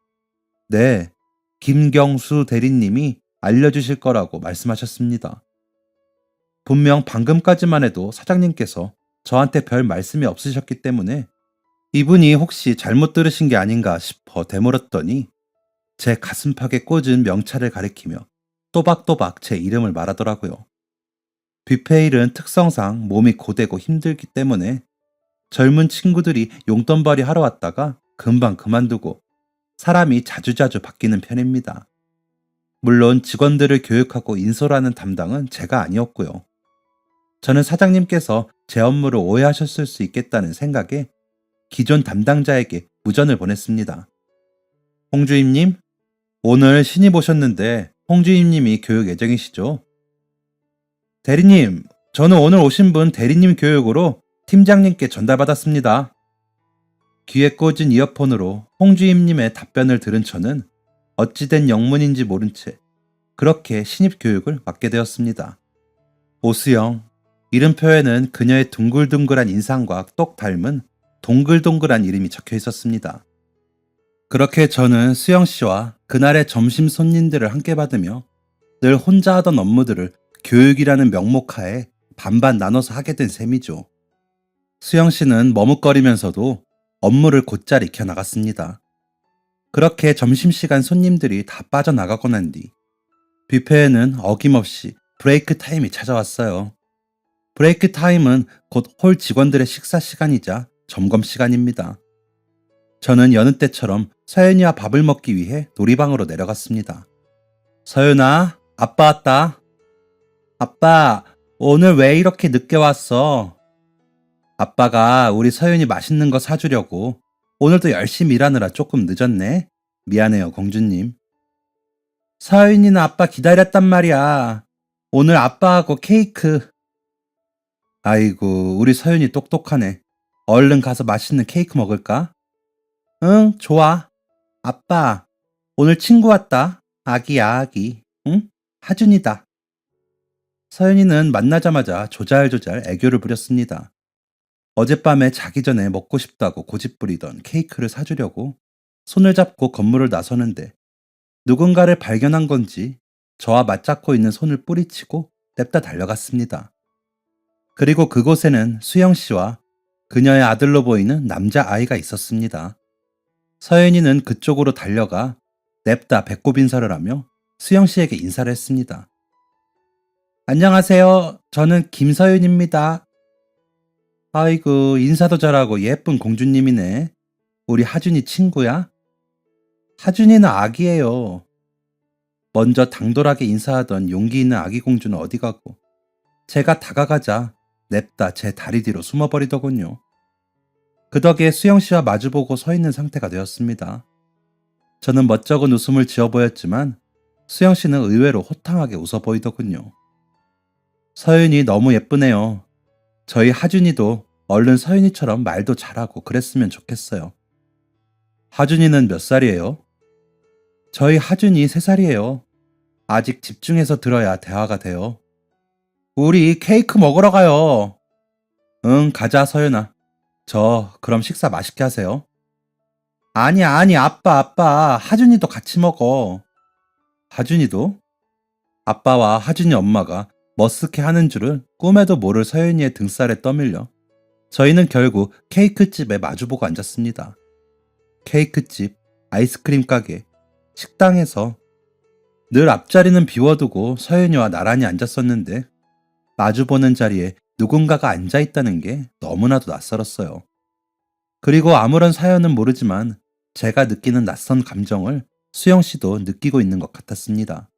네, 김경수 대리님이 알려주실 거라고 말씀하셨습니다. 분명 방금까지만 해도 사장님께서 저한테 별 말씀이 없으셨기 때문에 이분이 혹시 잘못 들으신 게 아닌가 싶어 되물었더니 제 가슴팍에 꽂은 명찰을 가리키며 또박또박 제 이름을 말하더라고요. 뷔페일은 특성상 몸이 고되고 힘들기 때문에 젊은 친구들이 용돈벌이 하러 왔다가 금방 그만두고 사람이 자주자주 바뀌는 편입니다. 물론 직원들을 교육하고 인솔하는 담당은 제가 아니었고요. 저는 사장님께서 제 업무를 오해하셨을 수 있겠다는 생각에 기존 담당자에게 무전을 보냈습니다. 홍주임님, 오늘 신입 오셨는데 홍주임님이 교육 예정이시죠? 대리님, 저는 오늘 오신 분 대리님 교육으로 팀장님께 전달받았습니다. 귀에 꽂은 이어폰으로 홍주임님의 답변을 들은 저는 어찌된 영문인지 모른 채 그렇게 신입 교육을 맡게 되었습니다. 오수영, 이름표에는 그녀의 둥글둥글한 인상과 똑 닮은 동글동글한 이름이 적혀 있었습니다. 그렇게 저는 수영 씨와 그날의 점심 손님들을 함께 받으며 늘 혼자 하던 업무들을 교육이라는 명목하에 반반 나눠서 하게 된 셈이죠. 수영 씨는 머뭇거리면서도 업무를 곧잘 익혀나갔습니다. 그렇게 점심시간 손님들이 다 빠져나가고 난 뒤 뷔페에는 어김없이 브레이크 타임이 찾아왔어요. 브레이크 타임은 곧 홀 직원들의 식사 시간이자 점검 시간입니다. 저는 여느 때처럼 서연이와 밥을 먹기 위해 놀이방으로 내려갔습니다. 서연아, 아빠 왔다. 아빠, 오늘 왜 이렇게 늦게 왔어? 아빠가 우리 서연이 맛있는 거 사주려고 오늘도 열심히 일하느라 조금 늦었네. 미안해요, 공주님. 서윤이는 아빠 기다렸단 말이야. 오늘 아빠하고 케이크. 아이고, 우리 서윤이 똑똑하네. 얼른 가서 맛있는 케이크 먹을까? 응, 좋아. 아빠, 오늘 친구 왔다. 아기야, 아기. 응? 하준이다. 서윤이는 만나자마자 조잘조잘 애교를 부렸습니다. 어젯밤에 자기 전에 먹고 싶다고 고집부리던 케이크를 사주려고 손을 잡고 건물을 나서는데 누군가를 발견한 건지 저와 맞잡고 있는 손을 뿌리치고 냅다 달려갔습니다. 그리고 그곳에는 수영 씨와 그녀의 아들로 보이는 남자아이가 있었습니다. 서윤이는 그쪽으로 달려가 냅다 배꼽 인사를 하며 수영 씨에게 인사를 했습니다. 안녕하세요. 저는 김서윤입니다. 아이고, 인사도 잘하고 예쁜 공주님이네. 우리 하준이 친구야? 하준이는 아기예요. 먼저 당돌하게 인사하던 용기 있는 아기 공주는 어디 가고 제가 다가가자 냅다 제 다리 뒤로 숨어버리더군요. 그 덕에 수영 씨와 마주보고 서 있는 상태가 되었습니다. 저는 멋쩍은 웃음을 지어 보였지만 수영 씨는 의외로 호탕하게 웃어 보이더군요. 서윤이 너무 예쁘네요. 저희 하준이도 얼른 서윤이처럼 말도 잘하고 그랬으면 좋겠어요. 하준이는 몇 살이에요? 저희 하준이 3살이에요. 아직 집중해서 들어야 대화가 돼요. 우리 케이크 먹으러 가요. 응, 가자, 서윤아. 그럼 식사 맛있게 하세요. 아니, 아빠. 하준이도 같이 먹어. 하준이도? 아빠와 하준이 엄마가 머쓱해 하는 줄은 꿈에도 모를 서윤이의 등살에 떠밀려 저희는 결국 케이크집에 마주보고 앉았습니다. 케이크집, 아이스크림 가게, 식당에서 늘 앞자리는 비워두고 서윤이와 나란히 앉았었는데 마주보는 자리에 누군가가 앉아있다는 게 너무나도 낯설었어요. 그리고 아무런 사연은 모르지만 제가 느끼는 낯선 감정을 수영 씨도 느끼고 있는 것 같았습니다.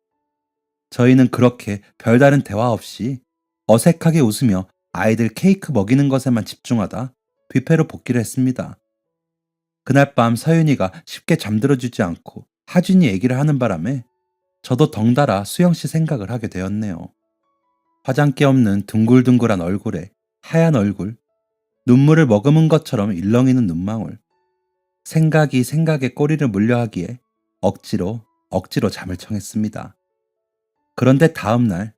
저희는 그렇게 별다른 대화 없이 어색하게 웃으며 아이들 케이크 먹이는 것에만 집중하다 뷔페로 복귀를 했습니다. 그날 밤 서윤이가 쉽게 잠들어주지 않고 하준이 얘기를 하는 바람에 저도 덩달아 수영 씨 생각을 하게 되었네요. 화장기 없는 둥글둥글한 얼굴에 하얀 얼굴, 눈물을 머금은 것처럼 일렁이는 눈망울. 생각이 생각에 꼬리를 물려하기에 억지로 잠을 청했습니다. 그런데 다음날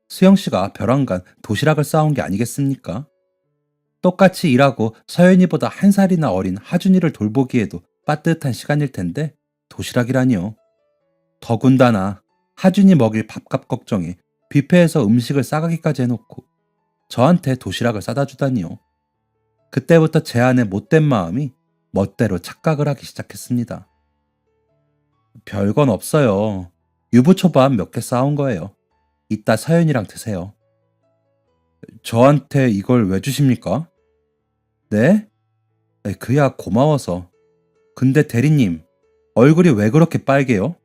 수영 씨가 벼랑간 도시락을 싸온 게 아니겠습니까? 똑같이 일하고 서연이보다 1살이나 어린 하준이를 돌보기에도 빠듯한 시간일 텐데 도시락이라니요. 더군다나 하준이 먹일 밥값 걱정에 뷔페에서 음식을 싸가기까지 해놓고 저한테 도시락을 싸다 주다니요. 그때부터 제 안의 못된 마음이 멋대로 착각을 하기 시작했습니다. 별건 없어요. 유부초밥 몇 개 싸온 거예요. 이따 서연이랑 드세요. 저한테 이걸 왜 주십니까? 네? 그야 고마워서. 근데 대리님, 얼굴이 왜 그렇게 빨개요?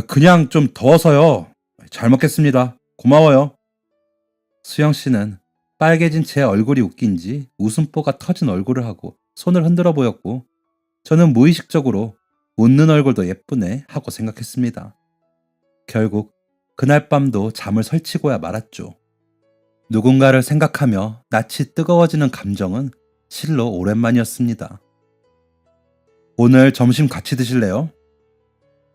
그냥 좀 더워서요. 잘 먹겠습니다. 고마워요. 수영 씨는 빨개진 제 얼굴이 웃긴지 웃음보가 터진 얼굴을 하고 손을 흔들어 보였고 저는 무의식적으로 웃는 얼굴도 예쁘네 하고 생각했습니다. 결국 그날 밤도 잠을 설치고야 말았죠. 누군가를 생각하며 낯이 뜨거워지는 감정은 실로 오랜만이었습니다. 오늘 점심 같이 드실래요?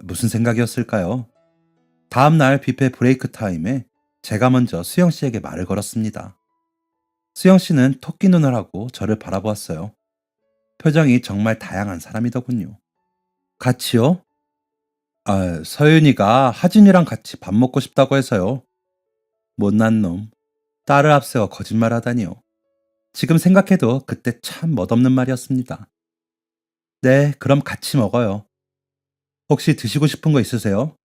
무슨 생각이었을까요? 다음날 뷔페 브레이크 타임에 제가 먼저 수영 씨에게 말을 걸었습니다. 수영 씨는 토끼 눈을 하고 저를 바라보았어요. 표정이 정말 다양한 사람이더군요. 같이요? 서윤이가 하진이랑 같이 밥 먹고 싶다고 해서요. 못난 놈. 딸을 앞세워 거짓말하다니요. 지금 생각해도 그때 참 멋없는 말이었습니다. 네, 그럼 같이 먹어요. 혹시 드시고 싶은 거 있으세요?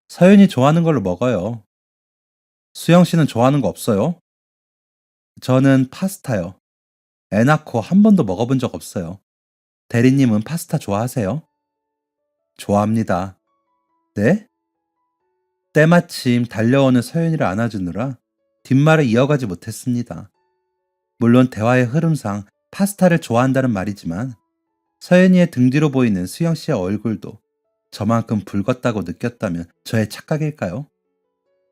서윤이 좋아하는 걸로 먹어요. 수영 씨는 좋아하는 거 없어요? 저는 파스타요. 애 낳고 한 번도 먹어본 적 없어요. 대리님은 파스타 좋아하세요? 좋아합니다. 네? 때마침 달려오는 서윤이를 안아주느라 뒷말을 이어가지 못했습니다. 물론 대화의 흐름상 파스타를 좋아한다는 말이지만 서연이의 등 뒤로 보이는 수영 씨의 얼굴도 저만큼 붉었다고 느꼈다면 저의 착각일까요?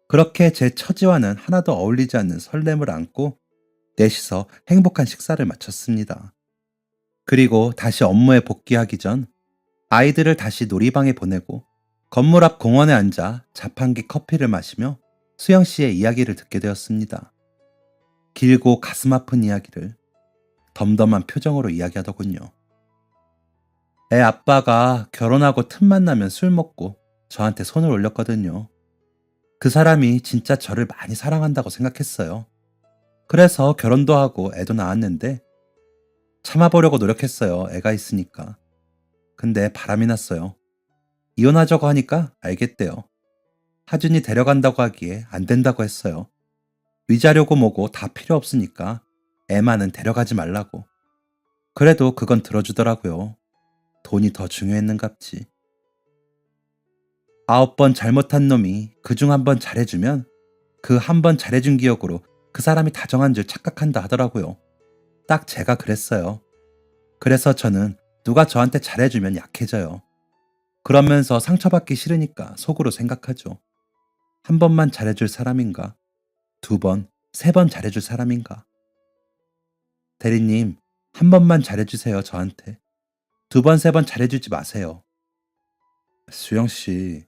그렇게 제 처지와는 하나도 어울리지 않는 설렘을 안고 넷이서 행복한 식사를 마쳤습니다. 그리고 다시 업무에 복귀하기 전 아이들을 다시 놀이방에 보내고 건물 앞 공원에 앉아 자판기 커피를 마시며 수영 씨의 이야기를 듣게 되었습니다. 길고 가슴 아픈 이야기를 덤덤한 표정으로 이야기하더군요. 애 아빠가 결혼하고 틈만 나면 술 먹고 저한테 손을 올렸거든요. 그 사람이 진짜 저를 많이 사랑한다고 생각했어요. 그래서 결혼도 하고 애도 낳았는데 참아보려고 노력했어요. 애가 있으니까. 근데 바람이 났어요. 이혼하자고 하니까 알겠대요. 하준이 데려간다고 하기에 안 된다고 했어요. 위자료고 뭐고 다 필요 없으니까 애만은 데려가지 말라고. 그래도 그건 들어주더라고요. 돈이 더 중요했는갑지. 9번 잘못한 놈이 그중 1번 잘해주면 그 1번 잘해준 기억으로 그 사람이 다정한 줄 착각한다 하더라고요. 딱 제가 그랬어요. 그래서 저는 누가 저한테 잘해주면 약해져요. 그러면서 상처받기 싫으니까 속으로 생각하죠. 1번만 잘해줄 사람인가? 2번, 3번 잘해줄 사람인가? 대리님, 1번만 잘해주세요, 저한테. 2번, 3번 잘해주지 마세요. 수영씨,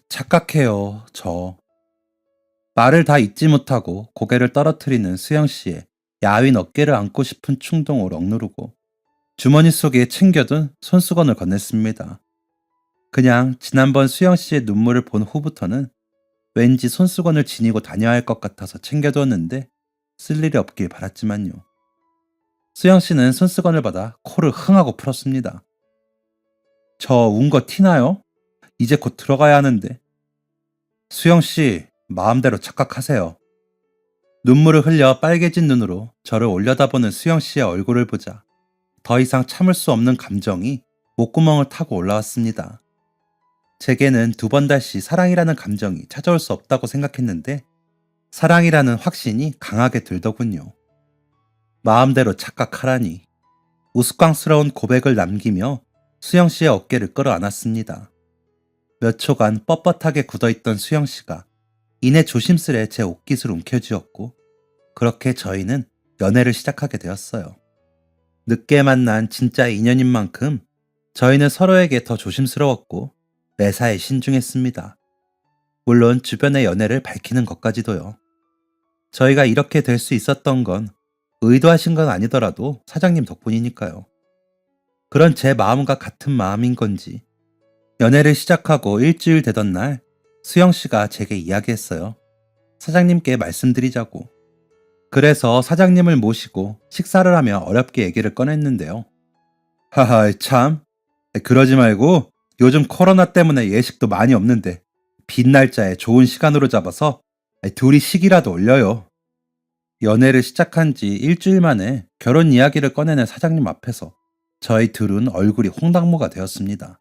착각해요, 저. 말을 다 잊지 못하고 고개를 떨어뜨리는 수영씨의 야윈 어깨를 안고 싶은 충동을 억누르고 주머니 속에 챙겨둔 손수건을 건넸습니다. 그냥 지난번 수영씨의 눈물을 본 후부터는 왠지 손수건을 지니고 다녀야 할 것 같아서 챙겨두었는데 쓸 일이 없길 바랐지만요. 수영씨는 손수건을 받아 코를 흥하고 풀었습니다. 저 운 거 티나요? 이제 곧 들어가야 하는데. 수영씨, 마음대로 착각하세요. 눈물을 흘려 빨개진 눈으로 저를 올려다보는 수영씨의 얼굴을 보자 더 이상 참을 수 없는 감정이 목구멍을 타고 올라왔습니다. 제게는 2번 다시 사랑이라는 감정이 찾아올 수 없다고 생각했는데 사랑이라는 확신이 강하게 들더군요. 마음대로 착각하라니. 우스꽝스러운 고백을 남기며 수영씨의 어깨를 끌어안았습니다. 몇 초간 뻣뻣하게 굳어있던 수영씨가 이내 조심스레 제 옷깃을 움켜쥐었고 그렇게 저희는 연애를 시작하게 되었어요. 늦게 만난 진짜 인연인 만큼 저희는 서로에게 더 조심스러웠고 매사에 신중했습니다. 물론 주변의 연애를 밝히는 것까지도요. 저희가 이렇게 될 수 있었던 건 의도하신 건 아니더라도 사장님 덕분이니까요. 그런 제 마음과 같은 마음인 건지 연애를 시작하고 일주일 되던 날 수영씨가 제게 이야기했어요. 사장님께 말씀드리자고. 그래서 사장님을 모시고 식사를 하며 어렵게 얘기를 꺼냈는데요. 하하, 참. 그러지 말고 요즘 코로나 때문에 예식도 많이 없는데 빈 날짜에 좋은 시간으로 잡아서 둘이 식이라도 올려요. 연애를 시작한 지 일주일 만에 결혼 이야기를 꺼내는 사장님 앞에서 저희 둘은 얼굴이 홍당무가 되었습니다.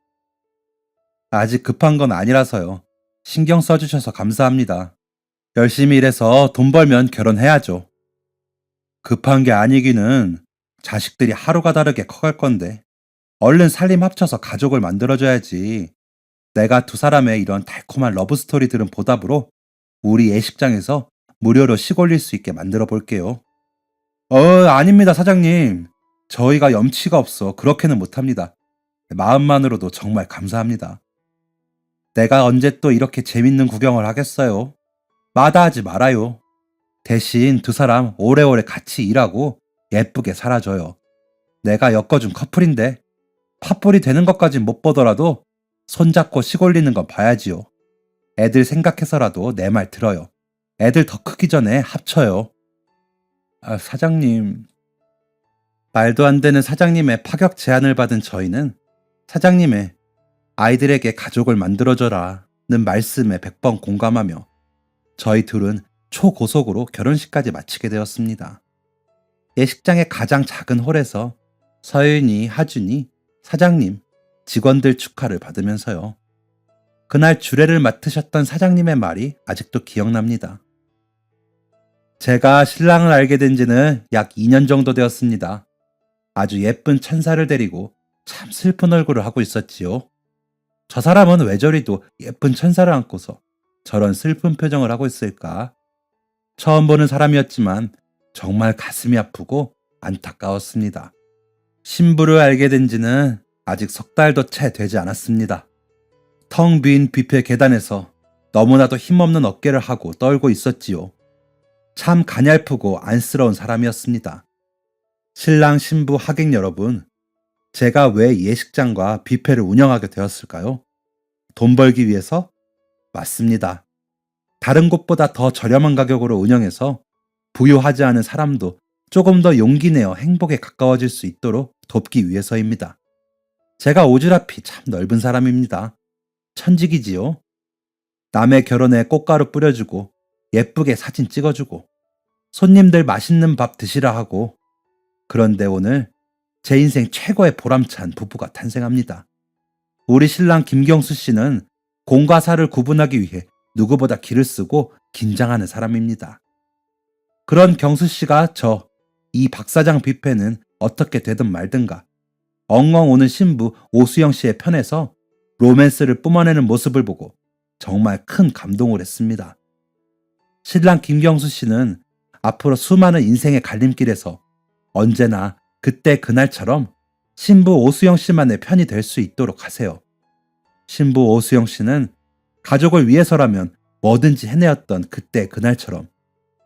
아직 급한 건 아니라서요. 신경 써주셔서 감사합니다. 열심히 일해서 돈 벌면 결혼해야죠. 급한 게 아니기는 자식들이 하루가 다르게 커갈 건데 얼른 살림 합쳐서 가족을 만들어줘야지. 내가 2사람의 이런 달콤한 러브스토리들은 보답으로 우리 예식장에서 무료로 식 올릴 수 있게 만들어 볼게요. 아닙니다, 사장님. 저희가 염치가 없어 그렇게는 못합니다. 마음만으로도 정말 감사합니다. 내가 언제 또 이렇게 재밌는 구경을 하겠어요. 마다하지 말아요. 대신 2사람 오래오래 같이 일하고 예쁘게 살아줘요. 내가 엮어준 커플인데 팥불이 되는 것까진 못 보더라도 손잡고 식 올리는 건 봐야지요. 애들 생각해서라도 내 말 들어요. 애들 더 크기 전에 합쳐요. 사장님. 말도 안 되는 사장님의 파격 제안을 받은 저희는 사장님의 아이들에게 가족을 만들어줘라는 말씀에 100번 공감하며 저희 둘은 초고속으로 결혼식까지 마치게 되었습니다. 예식장의 가장 작은 홀에서 서윤이, 하준이, 사장님, 직원들 축하를 받으면서요. 그날 주례를 맡으셨던 사장님의 말이 아직도 기억납니다. 제가 신랑을 알게 된 지는 약 2년 정도 되었습니다. 아주 예쁜 천사를 데리고 참 슬픈 얼굴을 하고 있었지요. 저 사람은 왜 저리도 예쁜 천사를 안고서 저런 슬픈 표정을 하고 있을까? 처음 보는 사람이었지만 정말 가슴이 아프고 안타까웠습니다. 신부를 알게 된 지는 아직 석 달도 채 되지 않았습니다. 텅 빈 뷔페 계단에서 너무나도 힘없는 어깨를 하고 떨고 있었지요. 참 가냘프고 안쓰러운 사람이었습니다. 신랑 신부 하객 여러분, 제가 왜 예식장과 뷔페를 운영하게 되었을까요? 돈 벌기 위해서? 맞습니다. 다른 곳보다 더 저렴한 가격으로 운영해서 부유하지 않은 사람도 조금 더 용기 내어 행복에 가까워질 수 있도록 돕기 위해서입니다. 제가 오지랖이 참 넓은 사람입니다. 천직이지요. 남의 결혼에 꽃가루 뿌려주고 예쁘게 사진 찍어주고 손님들 맛있는 밥 드시라 하고, 그런데 오늘 제 인생 최고의 보람찬 부부가 탄생합니다. 우리 신랑 김경수 씨는 공과 사를 구분하기 위해 누구보다 기를 쓰고 긴장하는 사람입니다. 그런 경수 씨가 이 박사장 뷔페는 어떻게 되든 말든가 엉엉 우는 신부 오수영 씨의 편에서 로맨스를 뿜어내는 모습을 보고 정말 큰 감동을 했습니다. 신랑 김경수 씨는 앞으로 수많은 인생의 갈림길에서 언제나 그때 그날처럼 신부 오수영 씨만의 편이 될 수 있도록 하세요. 신부 오수영 씨는 가족을 위해서라면 뭐든지 해내었던 그때 그날처럼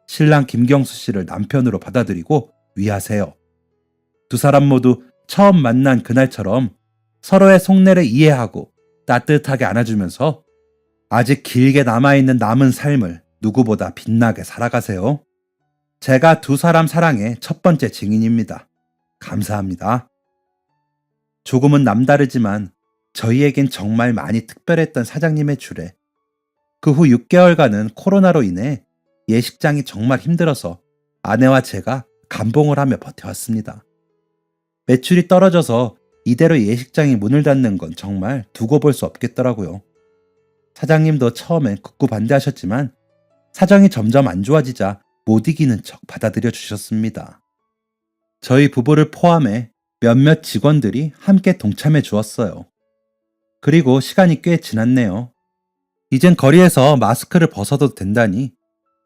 신랑 김경수 씨를 남편으로 받아들이고 위하세요. 두 사람 모두 처음 만난 그날처럼 서로의 속내를 이해하고 따뜻하게 안아주면서 아직 길게 남아있는 남은 삶을 누구보다 빛나게 살아가세요. 제가 두 사람 사랑의 첫 번째 증인입니다. 감사합니다. 조금은 남다르지만 저희에겐 정말 많이 특별했던 사장님의 주례. 그 후 6개월간은 코로나로 인해 예식장이 정말 힘들어서 아내와 제가 감봉을 하며 버텨왔습니다. 매출이 떨어져서 이대로 예식장이 문을 닫는 건 정말 두고 볼 수 없겠더라고요. 사장님도 처음엔 극구 반대하셨지만 사정이 점점 안 좋아지자 못 이기는 척 받아들여 주셨습니다. 저희 부부를 포함해 몇몇 직원들이 함께 동참해 주었어요. 그리고 시간이 꽤 지났네요. 이젠 거리에서 마스크를 벗어도 된다니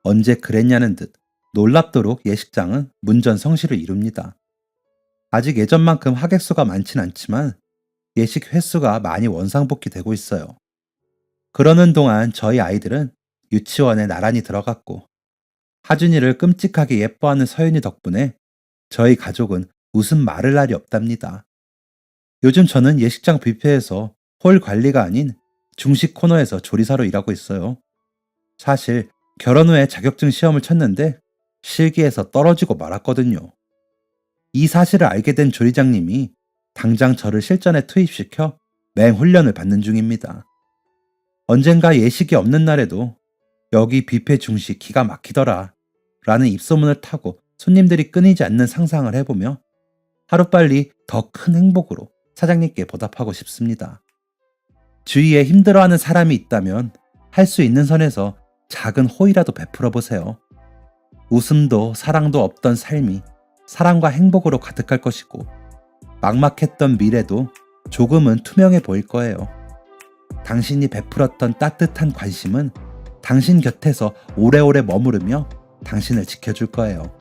언제 그랬냐는 듯 놀랍도록 예식장은 문전성시를 이룹니다. 아직 예전만큼 하객수가 많진 않지만 예식 횟수가 많이 원상복귀되고 있어요. 그러는 동안 저희 아이들은 유치원에 나란히 들어갔고 하준이를 끔찍하게 예뻐하는 서윤이 덕분에 저희 가족은 웃음 마를 날이 없답니다. 요즘 저는 예식장 뷔페에서 홀 관리가 아닌 중식 코너에서 조리사로 일하고 있어요. 사실 결혼 후에 자격증 시험을 쳤는데 실기에서 떨어지고 말았거든요. 이 사실을 알게 된 조리장님이 당장 저를 실전에 투입시켜 맹훈련을 받는 중입니다. 언젠가 예식이 없는 날에도 여기 뷔페 중식 기가 막히더라 라는 입소문을 타고 손님들이 끊이지 않는 상상을 해보며 하루빨리 더 큰 행복으로 사장님께 보답하고 싶습니다. 주위에 힘들어하는 사람이 있다면 할 수 있는 선에서 작은 호의라도 베풀어 보세요. 웃음도 사랑도 없던 삶이 사랑과 행복으로 가득할 것이고 막막했던 미래도 조금은 투명해 보일 거예요. 당신이 베풀었던 따뜻한 관심은 당신 곁에서 오래오래 머무르며 당신을 지켜줄 거예요.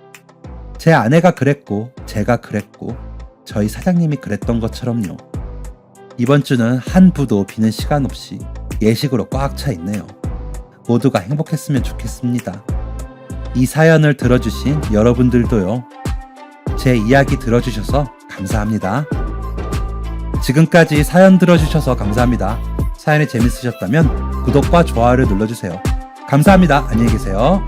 제 아내가 그랬고 제가 그랬고 저희 사장님이 그랬던 것처럼요. 이번 주는 한 부도 비는 시간 없이 예식으로 꽉 차 있네요. 모두가 행복했으면 좋겠습니다. 이 사연을 들어주신 여러분들도요. 제 이야기 들어주셔서 감사합니다. 지금까지 사연 들어주셔서 감사합니다. 사연이 재밌으셨다면 구독과 좋아요를 눌러주세요. 감사합니다. 안녕히 계세요.